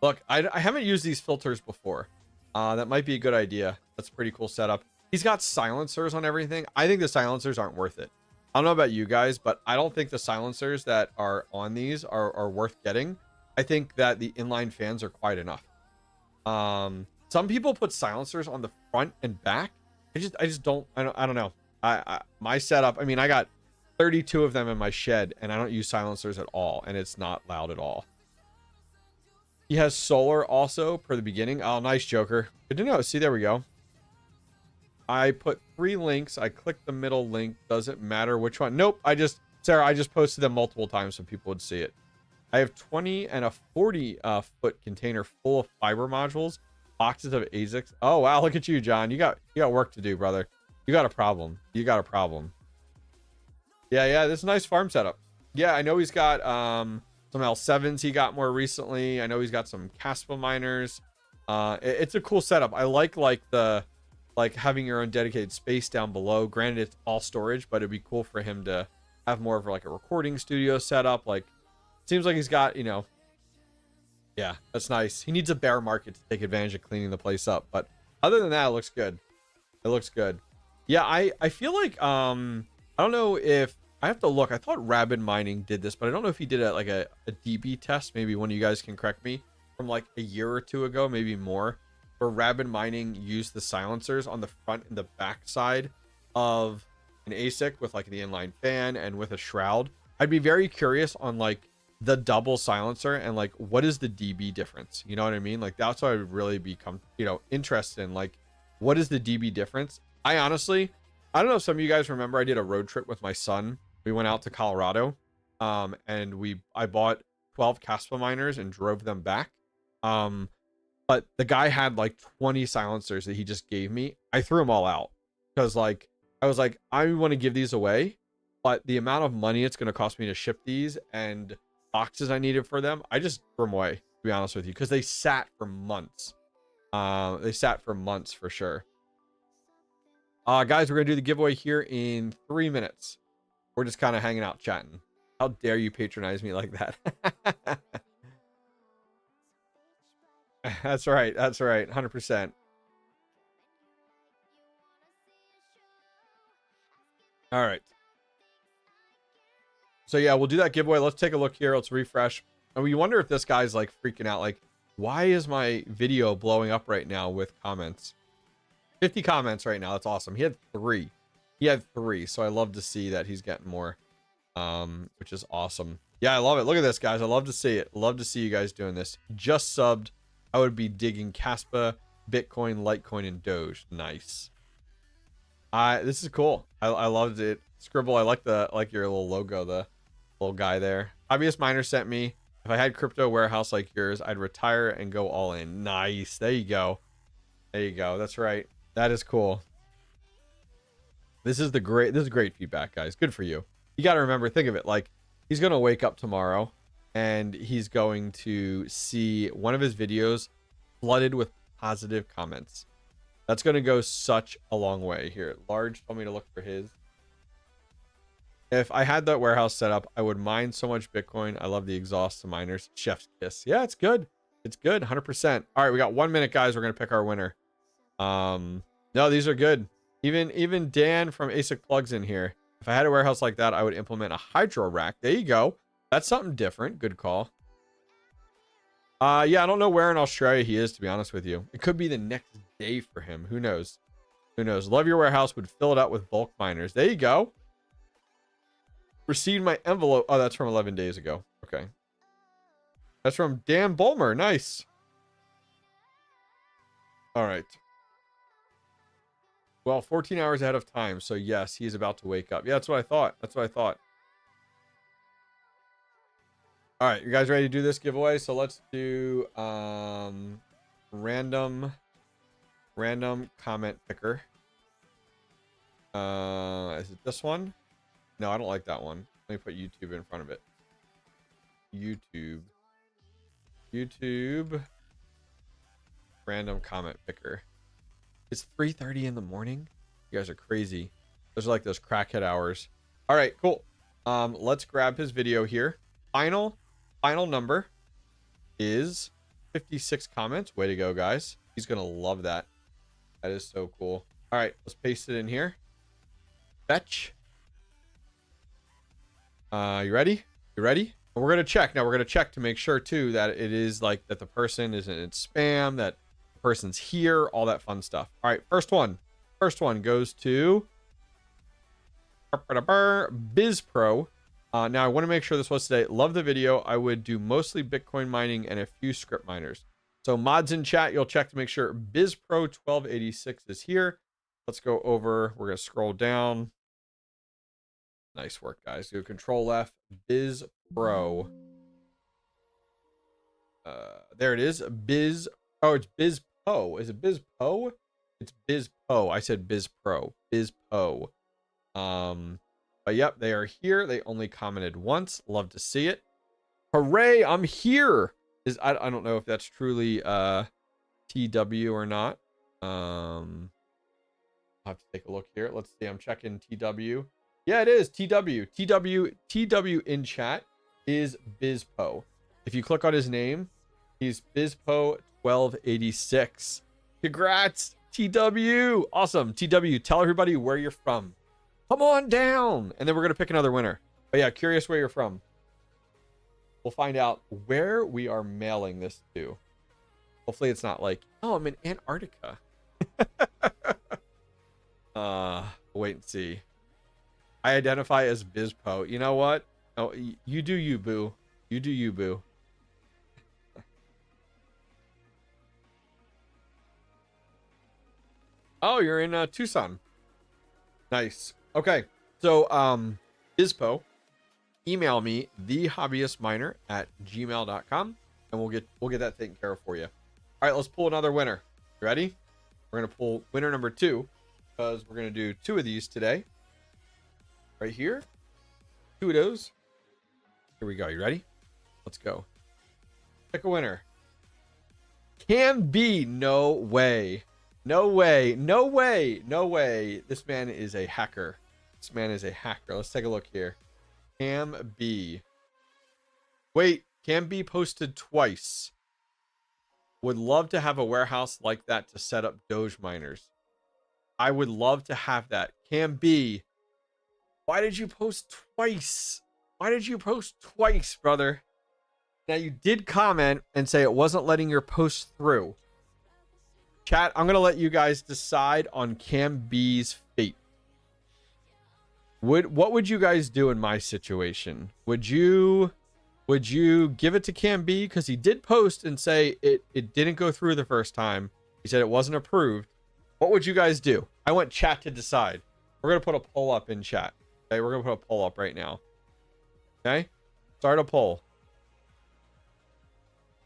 Look, I haven't used these filters before. That might be a good idea. That's a pretty cool setup. He's got silencers on everything. I think the silencers aren't worth it. I don't know about you guys, but I don't think the silencers that are on these are worth getting. I think that the inline fans are quite enough. Some people put silencers on the front and back. I just don't. I don't know. My setup. I mean, I got 32 of them in my shed, and I don't use silencers at all, and it's not loud at all. He has solar also per the beginning. Oh, nice, Joker. Good to know. See, there we go. I put 3 links. I clicked the middle link. Doesn't matter which one. Nope. Sarah, I just posted them multiple times so people would see it. I have 20 and a 40 foot container full of fiber modules, boxes of ASICs. Oh, wow. Look at you, John. You got work to do, brother. You got a problem. You got a problem. Yeah. This is a nice farm setup. Yeah, I know he's got some L7s he got more recently. I know he's got some Kaspa miners. It's a cool setup. I like the having your own dedicated space down below. Granted, it's all storage, but it'd be cool for him to have more of like a recording studio setup. Like, seems like he's got, you know, yeah, that's nice. He needs a bear market to take advantage of cleaning the place up, but other than that, it looks good. It looks good. Yeah, I feel like I don't know if I have to look. I thought Rabid Mining did this, but I don't know if he did a DB test. Maybe one of you guys can correct me, from like a year or two ago, maybe more, where Rabid Mining used the silencers on the front and the back side of an ASIC with like the inline fan and with a shroud. I'd be very curious on like the double silencer and like what is the dB difference, you know what I mean? Like that's what I would really become, you know, interested in, like what is the dB difference. I honestly, I don't know if some of you guys remember, I did a road trip with my son. We went out to Colorado, and I bought 12 Kaspa miners and drove them back, but the guy had like 20 silencers that he just gave me. I threw them all out because like I was like, I want to give these away, but the amount of money it's going to cost me to ship these and boxes I needed for them, I just threw them away, to be honest with you, because they sat for months. They sat for months for sure. Guys, we're gonna do the giveaway here in 3 minutes. We're just kind of hanging out chatting. How dare you patronize me like that? That's right. That's right. 100%. All right. So yeah, we'll do that giveaway. Let's take a look here. Let's refresh. And we wonder if this guy's like freaking out. Like, why is my video blowing up right now with comments? 50 comments right now. That's awesome. He had 3. He had 3. So I love to see that he's getting more, which is awesome. Yeah, I love it. Look at this, guys. I love to see it. Love to see you guys doing this. Just subbed. I would be digging Kaspa, Bitcoin, Litecoin, and Doge. Nice. This is cool. I loved it. Scribble, I like your little logo, the little guy there. Hobbyist Miner sent me. If I had crypto warehouse like yours, I'd retire and go all in. Nice. There you go. There you go. That's right. That is cool. This is great feedback, guys. Good for you. You got to remember, think of it like he's going to wake up tomorrow and he's going to see one of his videos flooded with positive comments. That's going to go such a long way. Here, Large told me to look for his. If I had that warehouse set up, I would mine so much Bitcoin. I love the exhaust to miners. Chef's kiss. Yeah, it's good. It's good. 100%. All right, we got 1 minute, guys. We're going to pick our winner. No, these are good. Even Dan from ASIC Plugs in here. If I had a warehouse like that, I would implement a hydro rack. There you go. That's something different. Good call. Yeah, I don't know where in Australia he is, to be honest with you. It could be the next day for him. Who knows? Who knows? Love your warehouse. Would fill it out with bulk miners. There you go. Received my envelope. Oh, that's from 11 days ago. Okay. That's from Dan Bulmer. Nice. All right. Well, 14 hours ahead of time. So yes, he's about to wake up. Yeah, that's what I thought. That's what I thought. All right, you guys ready to do this giveaway? So let's do random comment picker. Is it this one? No, I don't like that one. Let me put YouTube in front of it. YouTube random comment picker. It's 3:30 in the morning. You guys are crazy. Those are like those crackhead hours. All right, cool. Let's grab his video here. Final number is 56 comments. Way to go, guys. He's gonna love that. That is so cool. All right, let's paste it in here. Fetch. You ready? You ready? And we're gonna check now. We're gonna check to make sure too that it is like that the person isn't in spam, that the person's here, all that fun stuff. All right, first one goes to BizPro. Now I want to make sure this was today. Love the video. I would do mostly Bitcoin mining and a few script miners. So mods in chat, you'll check to make sure BizPro 1286 is here. Let's go over. We're going to scroll down. Nice work, guys. Do Control F, Biz Pro. There it is. Biz. Oh, it's Biz Po. Is it Biz Po? It's Biz Po. I said Biz Pro. Biz Po. But yep, they are here. They only commented once. Love to see it. Hooray! I'm here. I don't know if that's truly TW or not. I'll have to take a look here. Let's see. I'm checking TW. Yeah, it is TW. TW in chat is Bizpo. If you click on his name, he's Bizpo1286. Congrats, TW. Awesome. TW, tell everybody where you're from. Come on down. And then we're going to pick another winner. But yeah, curious where you're from. We'll find out where we are mailing this to. Hopefully it's not like, oh, I'm in Antarctica. Wait and see. I identify as Bizpo. You know what? Oh, you do you, boo. You do you, boo. Oh, you're in Tucson. Nice. Okay. So, Bizpo, email me thehobbyistminer@gmail.com and we'll get that taken care of for you. All right, let's pull another winner. You ready? We're gonna pull winner number 2 because we're gonna do 2 of these today. Right here, 2 of those. Here we go. You ready? Let's go. Pick a winner. Can be. No way. No way. No way. No way. This man is a hacker. This man is a hacker. Let's take a look here. Cam B. Wait, Cam B posted twice. Would love to have a warehouse like that to set up Doge miners. I would love to have that. Cam B. Why did you post twice? Why did you post twice, brother? Now, you did comment and say it wasn't letting your post through. Chat, I'm going to let you guys decide on Cam B's fate. What would you guys do in my situation? Would you give it to Cam B? Because he did post and say it didn't go through the first time. He said it wasn't approved. What would you guys do? I want chat to decide. We're going to put a poll up in chat. Okay, we're going to put a poll up right now. Okay, start a poll.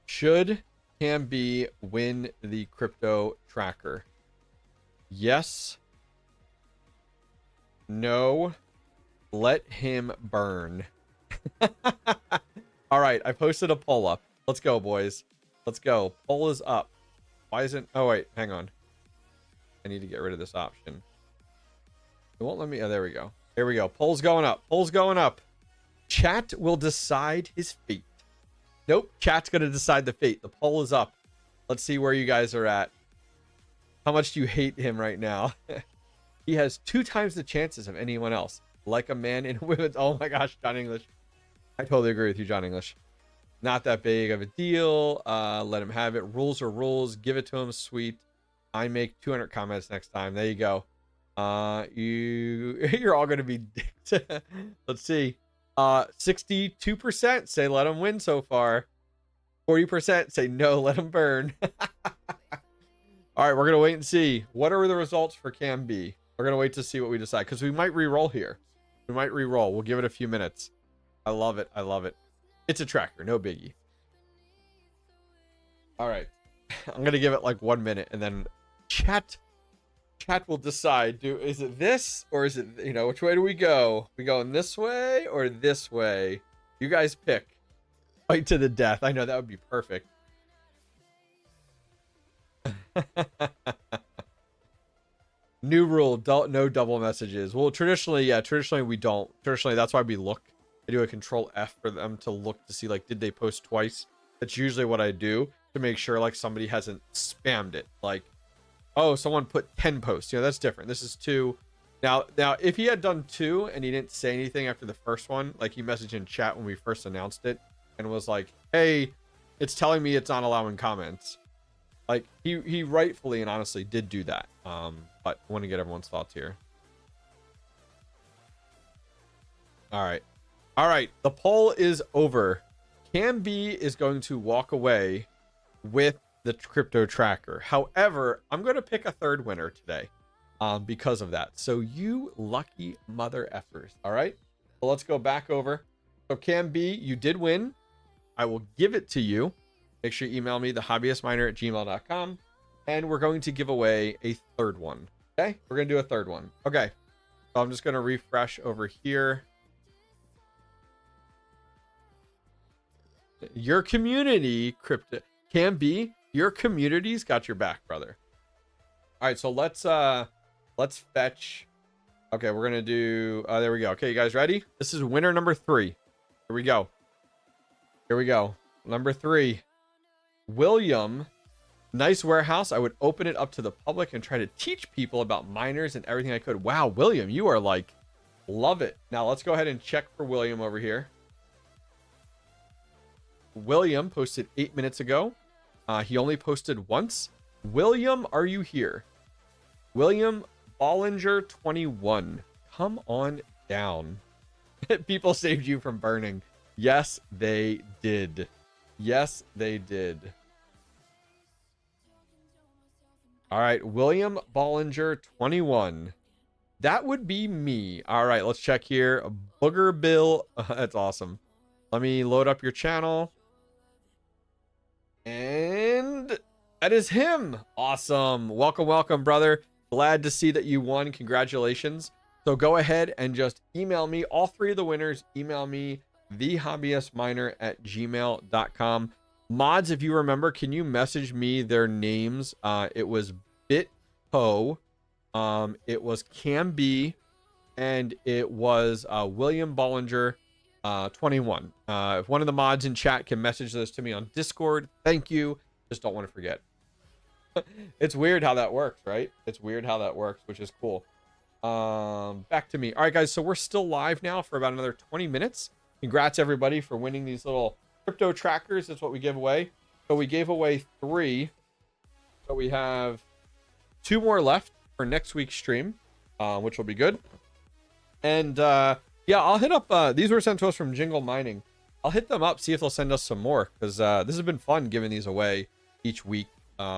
Should Cam B win the crypto tracker? Yes. No. Let him burn. All right, I posted a poll up. Let's go, boys. Let's go. Poll is up. Why isn't... Oh, wait. Hang on. I need to get rid of this option. It won't let me... Oh, there we go. Here we go. Poll's going up. Poll's going up. Chat will decide his fate. Nope. Chat's going to decide the fate. The poll is up. Let's see where you guys are at. How much do you hate him right now? He has 2 times the chances of anyone else. Like a man in women's... Oh my gosh, John English. I totally agree with you, John English. Not that big of a deal. Let him have it. Rules are rules. Give it to him. Sweet. I make 200 comments next time. There you go. You're all going to be dicks. Let's see. 62% say let him win so far. 40% say no, let him burn. All right, we're going to wait and see. What are the results for Cam B? We're going to wait to see what we decide because we might re-roll here. We might re-roll. We'll give it a few minutes. I love it. I love it. It's a tracker. No biggie. All right. I'm going to give it like 1 minute and then chat will decide. Is it this or is it, you know, which way do we go? We going this way or this way? You guys pick. Fight to the death. I know that would be perfect. New rule, no double messages. Well, traditionally, yeah, traditionally we don't. Traditionally, that's why we look. I do a Control F for them to look to see, like, did they post twice? That's usually what I do to make sure, like, somebody hasn't spammed it. Like, oh, someone put 10 posts. You know, that's different. This is 2. Now, if he had done 2 and he didn't say anything after the first one, like he messaged in chat when we first announced it and was like, hey, it's telling me it's not allowing comments. Like, he rightfully and honestly did do that. But I want to get everyone's thoughts here. All right. All right. The poll is over. Cam B is going to walk away with the crypto tracker. However, I'm going to pick a third winner today. because of that. So you lucky mother effers. All right. So let's go back over. So Cam B, you did win. I will give it to you. Make sure you email me, theHobbyistMiner@gmail.com. And we're going to give away a third one. Okay. We're going to do a third one. Okay. So I'm just going to refresh over here. Your community, crypto Cam B, your community's got your back, brother. All right. So let's fetch. Okay. We're going to do, there we go. Okay. You guys ready? This is winner number 3. Here we go. Here we go. Number 3, William. Nice warehouse. I would open it up to the public and try to teach people about miners and everything I could. Wow, William, you are like, love it. Now let's go ahead and check for William over here. William posted 8 minutes ago. He only posted once. William, are you here? William Bollinger 21. Come on down. People saved you from burning. Yes, they did. Yes, they did. All right, William Bollinger 21. That would be me. All right, let's check here. Booger Bill. That's awesome. Let me load up your channel. And that is him. Awesome. Welcome, welcome, brother. Glad to see that you won. Congratulations. So go ahead and just email me. All 3 of the winners, email me, thehobbyistminer@gmail.com. Mods, if you remember, can you message me their names? It was BitPo, it was Cam B, and it was William Bollinger 21. If one of the mods in chat can message those to me on Discord, thank you. Just don't want to forget. It's weird how that works, right? It's weird how that works, which is cool. Back to me. All right, guys, so we're still live now for about another 20 minutes. Congrats, everybody, for winning these little crypto trackers. That's what we give away. So we gave away 3. So we have 2 more left for next week's stream, which will be good. And yeah, I'll hit up, these were sent to us from Jingle Mining. I'll hit them up, see if they'll send us some more, because this has been fun giving these away each week,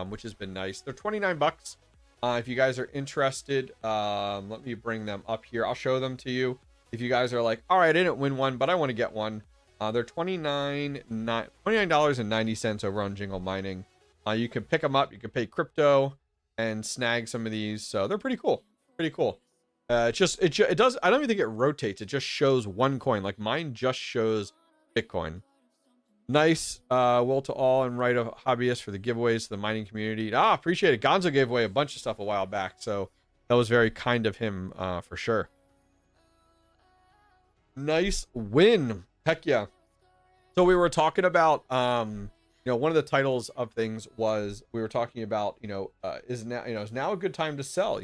which has been nice. They're 29 bucks. If you guys are interested, let me bring them up here. I'll show them to you. If you guys are like, all right, I didn't win one, but I want to get one. They're $29.90 over on Jingle Mining. You can pick them up. You can pay crypto and snag some of these. So they're pretty cool. Pretty cool. It does. I don't even think it rotates. It just shows one coin. Like mine just shows Bitcoin. Nice. Will to all and right of hobbyists for the giveaways to the mining community. Appreciate it. Gonzo gave away a bunch of stuff a while back. So that was very kind of him for sure. Nice win. Heck yeah. So we were talking about, one of the titles of things was we were talking about, is now a good time to sell?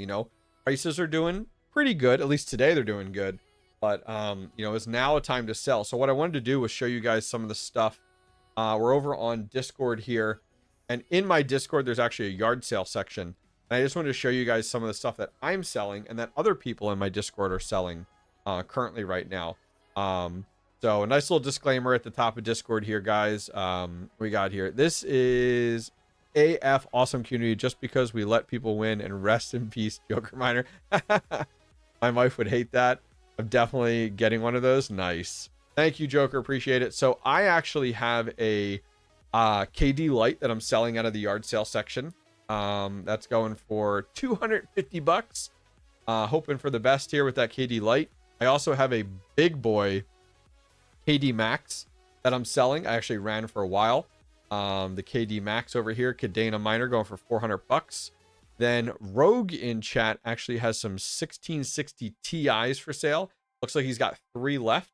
Prices are doing pretty good. At least today they're doing good. But, is now a time to sell? So what I wanted to do was show you guys some of the stuff. We're over on Discord here. And in my Discord, there's actually a yard sale section. And I just wanted to show you guys some of the stuff that I'm selling and that other people in my Discord are selling currently right now. So a nice little disclaimer at the top of Discord here, guys. We got here. This is AF awesome community just because we let people win, and rest in peace, Joker Miner. My wife would hate that. I'm definitely getting one of those. Nice. Thank you, Joker. Appreciate it. So I actually have a KD light that I'm selling out of the yard sale section. That's going for 250 bucks. Hoping for the best here with that KD light. I also have a big boy KD Max that I'm selling. I actually ran for a while. The KD Max over here, Cadena Miner, going for 400 bucks. Then Rogue in chat actually has some 1660 Ti's for sale. Looks like he's got 3 left.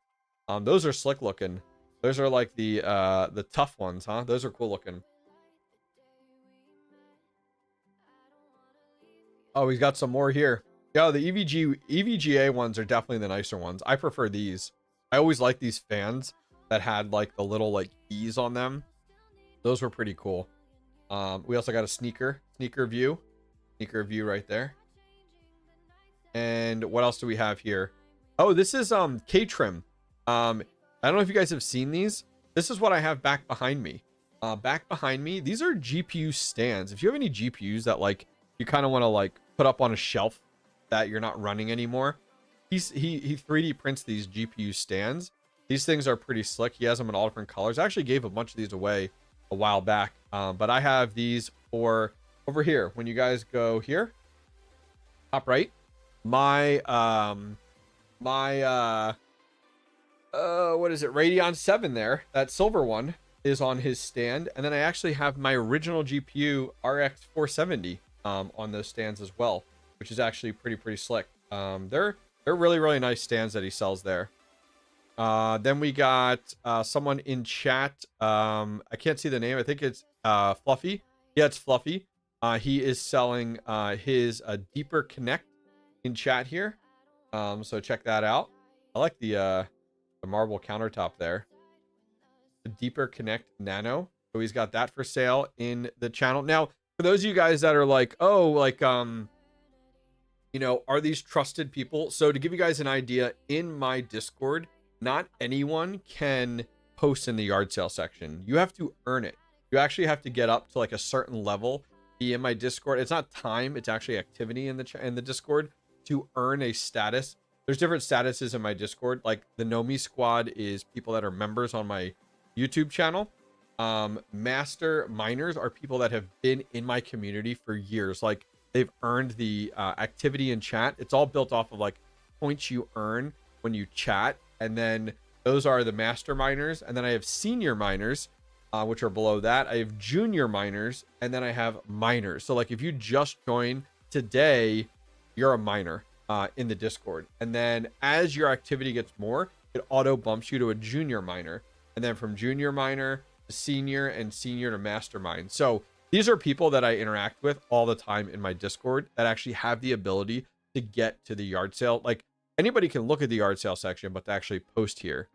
Those are slick looking. Those are like the tough ones, huh? Those are cool looking. Oh, he's got some more here. Yeah, the EVGA ones are definitely the nicer ones. I prefer these. I always like these fans that had like the little like E's on them. Those were pretty cool. We also got a sneaker view right there. And what else do we have here? Oh, this is K-Trim. I don't know if you guys have seen these. This is what I have back behind me. Back behind me, these are GPU stands. If you have any GPUs that like you kind of want to like put up on a shelf that you're not running anymore. He 3D prints these GPU stands. These things are pretty slick. He has them in all different colors. I actually gave a bunch of these away a while back, but I have these for over here. When you guys go here, top right, my what is it, Radeon 7 there, that silver one is on his stand, and then I actually have my original GPU RX 470 on those stands as well, which is actually pretty slick. They're really nice stands that he sells there. Then we got someone in chat, I can't see the name, I think it's Fluffy. Yeah, it's Fluffy. He is selling his Deeper Connect in chat here, so check that out. I like the marble countertop there, the Deeper Connect Nano. So he's got that for sale in the channel. Now, for those of you guys that are like, oh, like you know, are these trusted people? So to give you guys an idea, in my Discord, not anyone can post in the yard sale section. You have to earn it. You actually have to get up to like a certain level, be in my Discord. It's not time, it's actually activity in the Discord to earn a status. There's different statuses in my Discord. Like the Know Me Squad is people that are members on my YouTube channel. Master miners are people that have been in my community for years. Like they've earned the activity in chat. It's all built off of like points you earn when you chat. And then those are the master miners. And then I have senior miners, which are below that. I have junior miners, and then I have miners. So like if you just join today, you're a miner in the Discord. And then as your activity gets more, it auto bumps you to a junior miner. And then from junior miner to senior, and senior to mastermind. So these are people that I interact with all the time in my Discord that actually have the ability to get to the yard sale. Like anybody can look at the yard sale section, but to actually post here.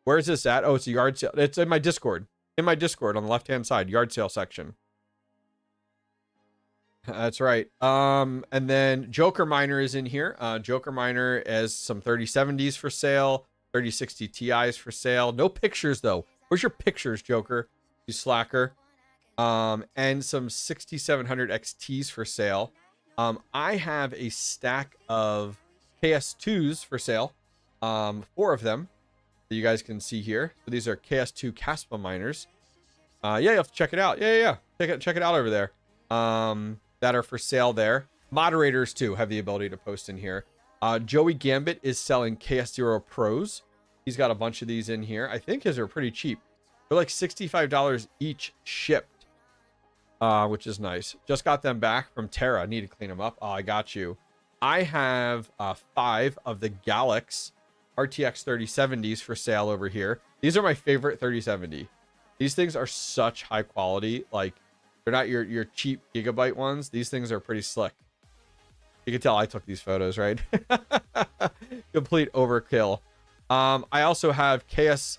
Where is this at? Oh, it's a yard sale. It's in my Discord. In my Discord on the left-hand side, yard sale section. That's right. And then Joker Miner is in here. Joker Miner has some 3070s for sale, 3060 Ti's for sale. No pictures though. Where's your pictures, Joker? You slacker. And some 6700 XTs for sale. I have a stack of KS2s for sale. 4 of them that you guys can see here. So these are KS2 Kaspa miners. Yeah, you have to check it out. Yeah. Check it out over there. That are for sale there. Moderators too have the ability to post in here. Joey Gambit is selling KS0 Pros. He's got a bunch of these in here. I think his are pretty cheap. They're like $65 each shipped, which is nice. Just got them back from Terra. I need to clean them up. Oh, I got you. I have 5 of the Galax RTX 3070s for sale over here. These are my favorite 3070. These things are such high quality. Like they're not your cheap gigabyte ones. These things are pretty slick. You can tell I took these photos, right? Complete overkill. I also have KS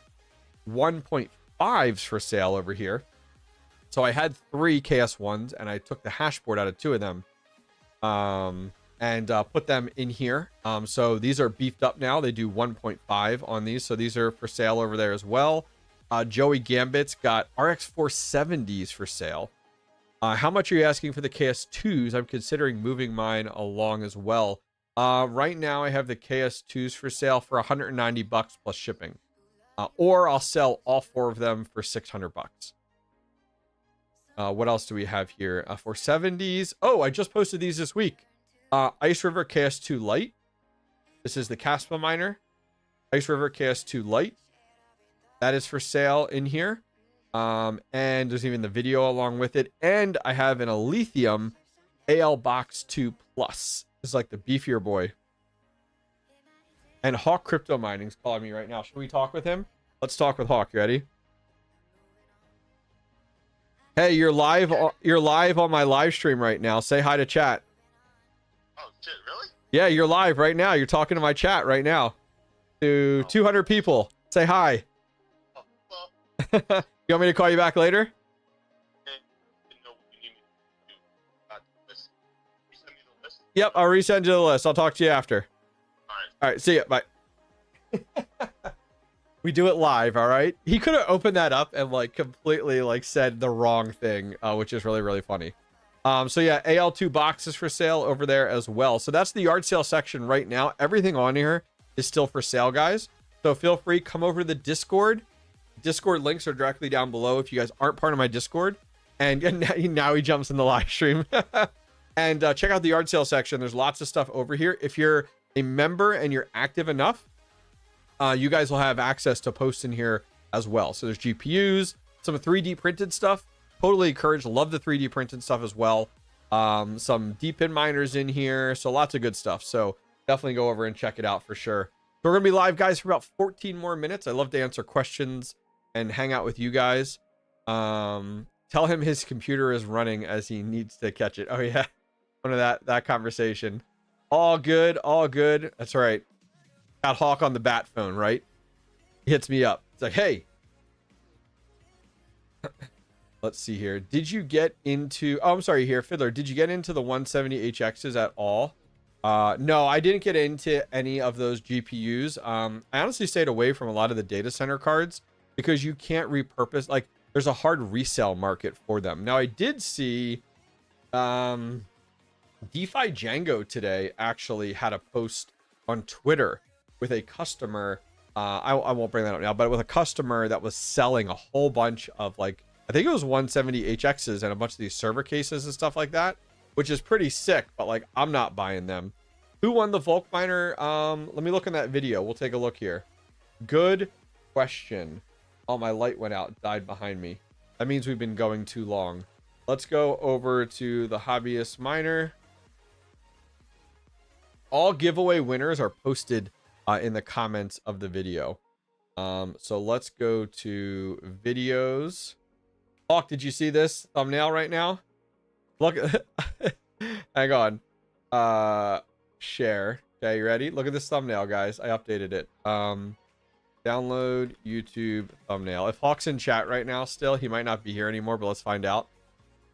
1.5s for sale over here. So I had 3 KS1s and I took the hashboard out of 2 of them. And put them in here. So these are beefed up now. They do 1.5 on these. So these are for sale over there as well. Joey Gambit's got RX 470s for sale. How much are you asking for the KS2s? I'm considering moving mine along as well. Right now I have the KS2s for sale for $190 plus shipping. Or I'll sell all 4 of them for $600. What else do we have here? 470s. Oh, I just posted these this week. Ice River KS2 Lite. This is the Kaspa miner. Ice River KS2 Lite. That is for sale in here. And there's even the video along with it. And I have an Lithium AL Box 2 Plus. This is like the beefier boy. And Hawk Crypto Mining's calling me right now. Should we talk with him? Let's talk with Hawk. You ready? Hey, you're live on my live stream right now. Say hi to chat. Oh shit, really? Yeah, you're live right now. You're talking to my chat right now. To 200 people. Say hi. Oh, well, You want me to call you back later? Yep, I'll resend you the list. I'll talk to you after. All right, see ya. Bye. We do it live, all right? He could have opened that up and like completely like said the wrong thing, which is really funny. So yeah, AL2 boxes for sale over there as well. So that's the yard sale section right now. Everything on here is still for sale, guys. So feel free, come over to the Discord. Discord links are directly down below if you guys aren't part of my Discord. And now he jumps in the live stream. And check out the yard sale section. There's lots of stuff over here. If you're a member and you're active enough, you guys will have access to posts in here as well. So there's GPUs, some 3D printed stuff. Totally encouraged. Love the 3D printed stuff as well. Some DePIN miners in here. So lots of good stuff. So definitely go over and check it out for sure. So we're going to be live, guys, for about 14 more minutes. I love to answer questions and hang out with you guys. Tell him his computer is running as he needs to catch it. Oh, yeah. One of that conversation. All good. All good. That's right. Got Hawk on the bat phone, right? He hits me up. It's like, hey. Let's see here. Did you get into... Oh, I'm sorry here. Fiddler, did you get into the 170HXs at all? No, I didn't get into any of those GPUs. I honestly stayed away from a lot of the data center cards because you can't repurpose. Like, there's a hard resale market for them. Now, I did see... DeFi Django today actually had a post on Twitter with a customer. I won't bring that up now, but with a customer that was selling a whole bunch of, like, I think it was 170HXs and a bunch of these server cases and stuff like that, which is pretty sick, but like, I'm not buying them. Who won the Volk miner? Let me look in that video. We'll take a look here. Good question. Oh, my light went out, died behind me. That means we've been going too long. Let's go over to the Hobbyist miner. All giveaway winners are posted in the comments of the video. So let's go to videos. Hawk, did you see this thumbnail right now? Look, hang on. Share. Okay, you ready? Look at this thumbnail, guys. I updated it. Download YouTube thumbnail. If Hawk's in chat right now still, he might not be here anymore, but let's find out.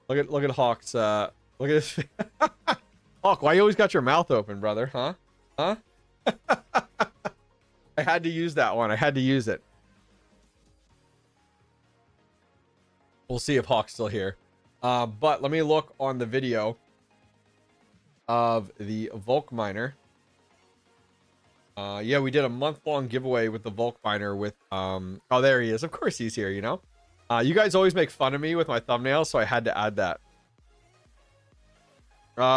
Look at Hawk's look at this. Hawk, why you always got your mouth open, brother? Huh? Huh? I had to use that one. I had to use it. We'll see if Hawk's still here. But let me look on the video of the Volk miner. Yeah, we did a month-long giveaway with the Volk miner with oh, there he is. Of course he's here, you know. You guys always make fun of me with my thumbnails, so I had to add that.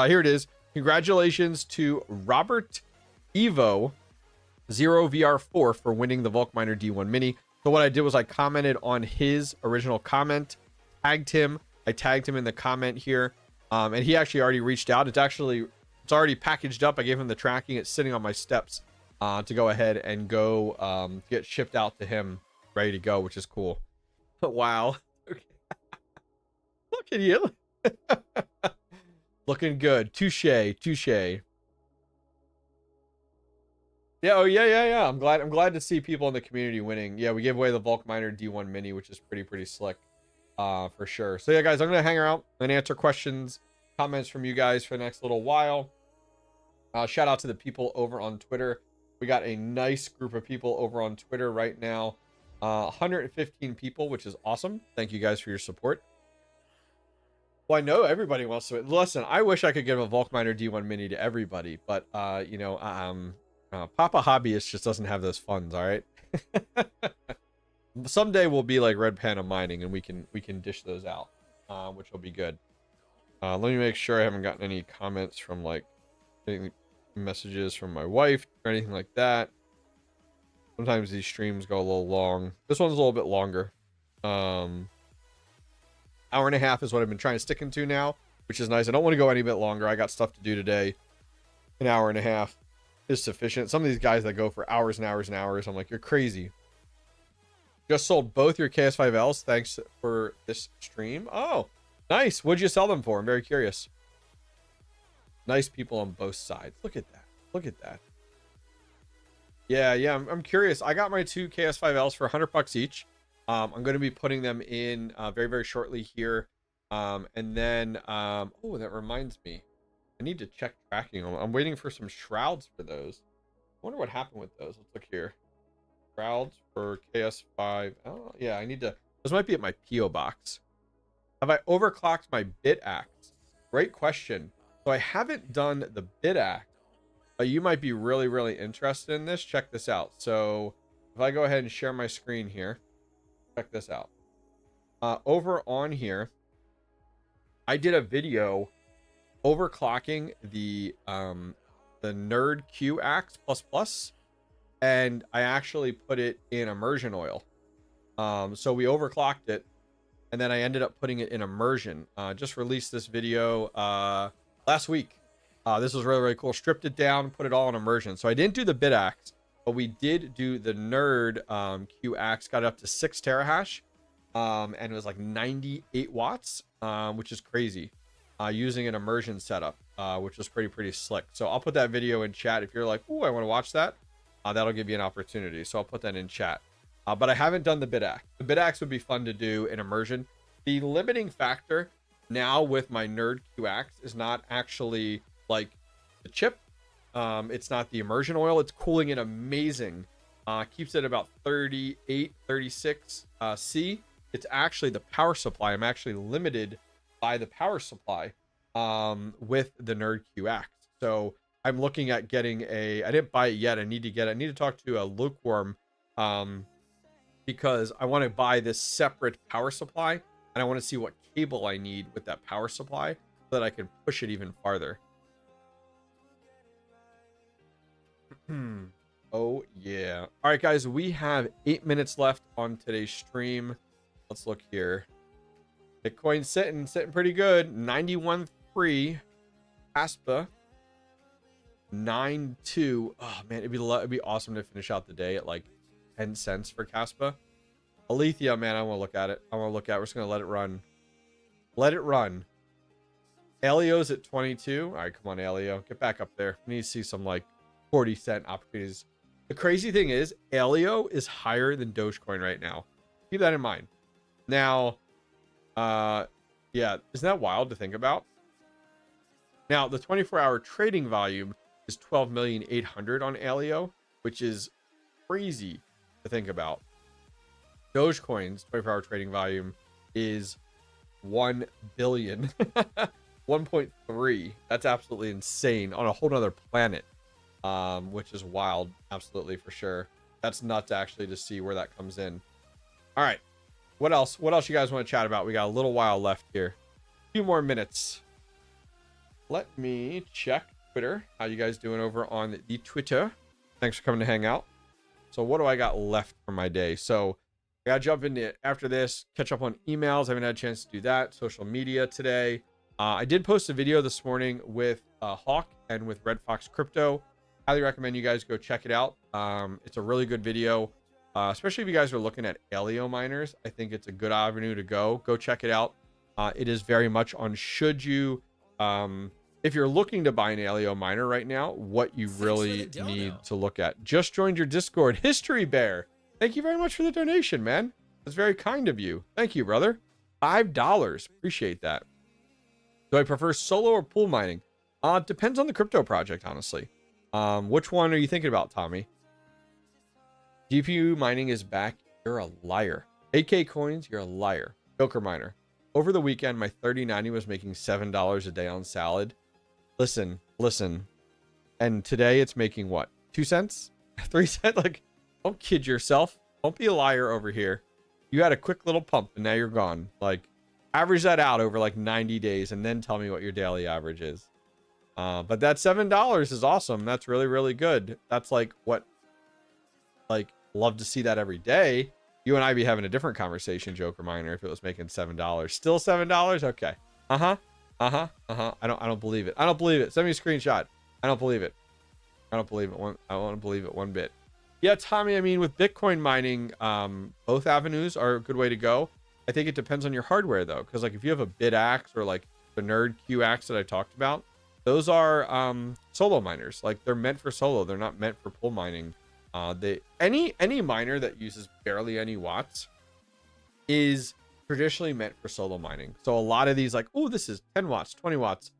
Here it is. Congratulations to Robert Evo 0VR4 for winning the Volk miner D1 Mini. So what I did was I commented on his original comment, tagged him. I tagged him in the comment here, and he actually already reached out. It's already packaged up. I gave him the tracking. It's sitting on my steps to go ahead and go get shipped out to him, ready to go, which is cool. Wow. Okay. Look at you. Looking good. Touche. Touche. Yeah, oh yeah. I'm glad to see people in the community winning. Yeah, we gave away the Volk miner D1 Mini, which is pretty slick. For sure. So yeah, guys, I'm gonna hang around and answer questions, comments from you guys for the next little while. Shout out to the people over on Twitter. We got a nice group of people over on Twitter right now. 115 people, which is awesome. Thank you guys for your support. Well, I know everybody wants to. Listen, I wish I could give a Volk miner D1 Mini to everybody, but you know, Papa Hobbyist just doesn't have those funds. All right. Someday we'll be like Red Panda Mining, and we can dish those out, which will be good. Let me make sure I haven't gotten any comments from like any messages from my wife or anything like that. Sometimes these streams go a little long. This one's a little bit longer. Hour and a half is what I've been trying to stick into now, which is nice. I don't want to go any bit longer. I got stuff to do today. An hour and a half is sufficient. Some of these guys that go for hours and hours and hours, I'm like, you're crazy. Just sold both your KS5Ls. Thanks for this stream. Oh, nice. What'd you sell them for? I'm very curious. Nice people on both sides. Look at that. Look at that. Yeah. I'm curious. I got my two KS5Ls for $100 each. I'm going to be putting them in very shortly here. And then, oh, that reminds me. I need to check tracking. I'm waiting for some shrouds for those. I wonder what happened with those. Let's look here. Shrouds for KS5. Oh, yeah, this might be at my PO box. Have I overclocked my bit axe Great question. So I haven't done the bid act, but you might be really, really interested in this. Check this out. So if I go ahead and share my screen here, check this out. Over on here, I did a video overclocking the Nerd Q Axe plus, and I actually put it in immersion oil. So we overclocked it, and then I ended up putting it in immersion. Just released this video last week. This was really, really cool. Stripped it down, put it all in immersion. So I didn't do the bit axe, but we did do the Nerd Q Axe. Got it up to 6 terahash, and it was like 98 watts, which is crazy. Using an immersion setup, which was pretty slick. So I'll put that video in chat if you're like, "Ooh, I want to watch that." That'll give you an opportunity. So I'll put that in chat. But I haven't done the bid axe. The bid axe would be fun to do in immersion. The limiting factor now with my Nerd Q Axe is not actually like the chip. It's not the immersion oil. It's cooling it amazing. Keeps it about 38, 36 C. It's actually the power supply. I'm actually limited by the power supply with the Nerd Q Axe. So I'm looking at getting I didn't buy it yet. I need to talk to a Lukewarm because I want to buy this separate power supply, and I want to see what cable I need with that power supply so that I can push it even farther. Oh yeah. All right, guys, we have 8 minutes left on today's stream. Let's look here. Bitcoin sitting pretty good. 91.3. Kaspa 9.2. Oh man, it'd be awesome to finish out the day at like 10 cents for Kaspa. Alethea, man, I want to look at it. We're just gonna let it run. Let it run. Aleo's at 22. All right, come on, Aleo, get back up there. We need to see some like 40-cent opportunities. The crazy thing is, Aleo is higher than Dogecoin right now. Keep that in mind. Now, yeah, isn't that wild to think about? Now, the 24-hour trading volume is 12,800,000 on Aleo, which is crazy to think about. Dogecoin's 24-hour trading volume is 1 billion. 1.3. That's absolutely insane on a whole nother planet, which is wild. Absolutely, for sure. That's nuts actually to see where that comes in. All right. What else you guys want to chat about? We got a little while left here. A few more minutes. Let me check Twitter. How you guys doing over on the Twitter? Thanks for coming to hang out. So what do I got left for my day? So I got to jump into it after this, catch up on emails. I haven't had a chance to do that. Social media today. I did post a video this morning with Hawk and with Red Fox Crypto. Highly recommend you guys go check it out. It's a really good video. Especially if you guys are looking at Aleo miners. I think it's a good avenue to go check it out. It is very much on should you if you're looking to buy an Aleo miner right now, what you really need to look at. Just joined your Discord. History Bear, thank you very much for the donation, man. That's very kind of you. Thank you, brother. $5. Appreciate that. Do I prefer solo or pool mining? Depends on the crypto project, honestly. Which one are you thinking about, Tommy? GPU mining is back. You're a liar. AK coins, you're a liar. Joker miner. Over the weekend, my 3090 was making $7 a day on salad. Listen. And today it's making what? 2 cents? 3 cents? Like, don't kid yourself. Don't be a liar over here. You had a quick little pump and now you're gone. Like, average that out over like 90 days and then tell me what your daily average is. But that $7 is awesome. That's really, really good. That's like what, like, love to see that every day. You and I be having a different conversation, Joker Miner, if it was making $7. Still $7? Okay. I don't believe it. I don't believe it. Send me a screenshot. I don't believe it. I don't believe it. I don't believe it one bit. Yeah, Tommy, I mean, with Bitcoin mining, both avenues are a good way to go. I think it depends on your hardware, though, because like if you have a bit axe or like the Nerd Q Axe that I talked about, those are solo miners. Like, they're meant for solo. They're not meant for pool mining. Any miner that uses barely any watts is traditionally meant for solo mining. So a lot of these, like, oh, this is 10 watts, 20 watts,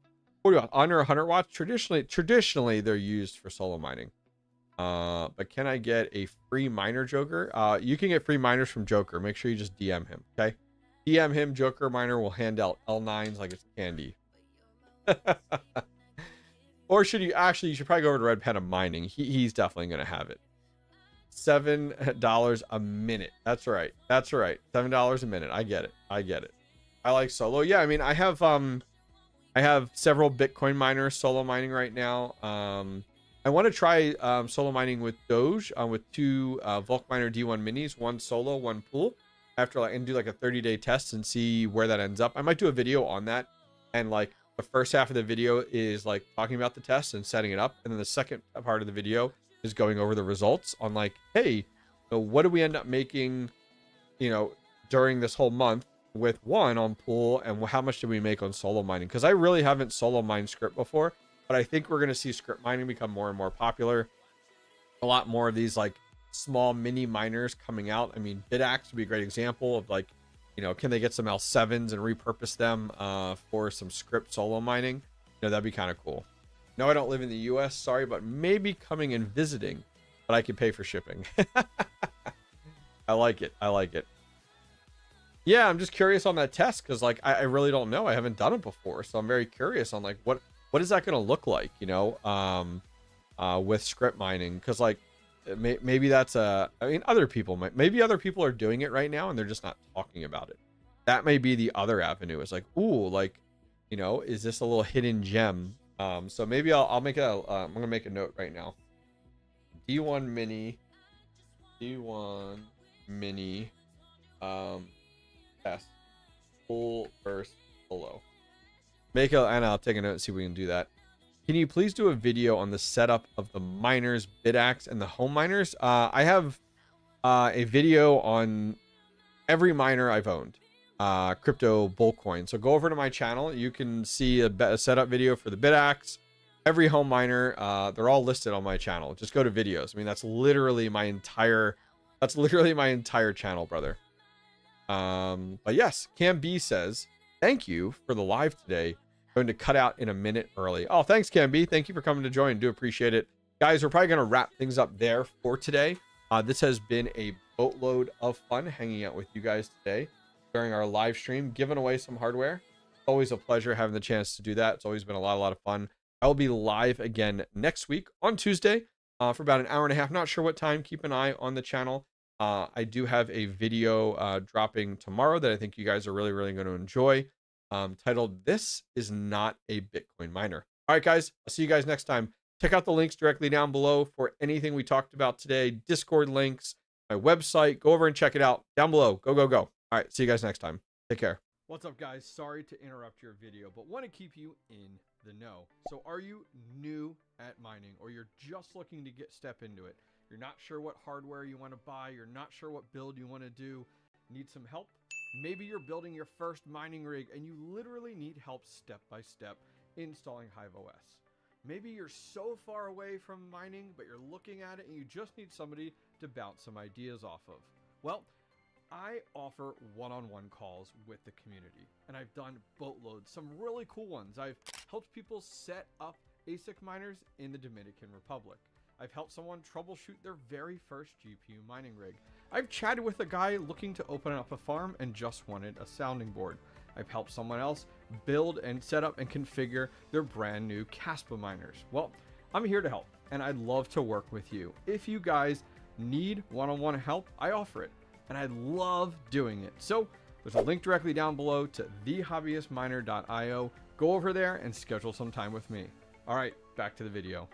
40 watts, under 100 watts. Traditionally they're used for solo mining. But can I get a free miner, Joker? You can get free miners from Joker. Make sure you just DM him, okay? DM him. Joker Miner will hand out L9s like it's candy. Or should you actually, you should probably go over to Red Panda Mining. He's definitely going to have it. $7 a minute. That's right. That's right. $7 a minute. I get it. I get it. I like solo. Yeah, I mean, I have several Bitcoin miners solo mining right now. I want to try solo mining with Doge with two Volk Miner D1 minis, one solo, one pool. After like, and do like a 30-day test and see where that ends up. I might do a video on that, and like the first half of the video is like talking about the test and setting it up, and then the second part of the video is going over the results on like, hey, what do we end up making, during this whole month with one on pool, and how much did we make on solo mining? Because I really haven't solo mined script before, but I think we're going to see script mining become more and more popular. A lot more of these like small mini miners coming out. I mean, BitAxe would be a great example of like, can they get some L7s and repurpose them for some script solo mining? That'd be kind of cool. No, I don't live in the US, sorry, but maybe coming and visiting, but I can pay for shipping. I like it. I like it. Yeah, I'm just curious on that test because like I really don't know. I haven't done it before, so I'm very curious on like what is that going to look like, with script mining, because like maybe that's I mean, maybe other people are doing it right now and they're just not talking about it. That may be the other avenue. Is like, ooh, like, is this a little hidden gem? So maybe I'll make I'm gonna make a note right now. D1 mini test full versus solo. And I'll take a note and see if we can do that. Can you please do a video on the setup of the miners, BitAxe, and the home miners? I have a video on every miner I've owned, crypto bullcoin. So go over to my channel. You can see a setup video for the BitAxe, every home miner. They're all listed on my channel. Just go to videos. I mean, that's literally my entire channel, brother. But yes, Cam B says, thank you for the live today. Going to cut out in a minute early. Oh, thanks, Cam B. Thank you for coming to join. Do appreciate it. Guys, we're probably going to wrap things up there for today. This has been a boatload of fun hanging out with you guys today during our live stream, giving away some hardware. Always a pleasure having the chance to do that. It's always been a lot of fun. I will be live again next week on Tuesday for about an hour and a half. Not sure what time. Keep an eye on the channel. I do have a video dropping tomorrow that I think you guys are really going to enjoy, titled "This is Not a Bitcoin Miner." All right, guys, I'll see you guys next time. Check out the links directly down below for anything we talked about today. Discord links, my website. Go over and check it out down below. Go. All right, see you guys next time. Take care. What's up, guys? Sorry to interrupt your video, but want to keep you in the know. So are you new at mining, or you're just looking to step into it? You're not sure what hardware you want to buy. You're not sure what build you want to do. Need some help? Maybe you're building your first mining rig and you literally need help step by step installing HiveOS. Maybe you're so far away from mining, but you're looking at it and you just need somebody to bounce some ideas off of. Well, I offer one-on-one calls with the community, and I've done boatloads, some really cool ones. I've helped people set up ASIC miners in the Dominican Republic. I've helped someone troubleshoot their very first GPU mining rig. I've chatted with a guy looking to open up a farm and just wanted a sounding board. I've helped someone else build and set up and configure their brand new Kaspa miners. Well, I'm here to help, and I'd love to work with you. If you guys need one-on-one help, I offer it, and I love doing it. So there's a link directly down below to thehobbyistminer.io. Go over there and schedule some time with me. All right, back to the video.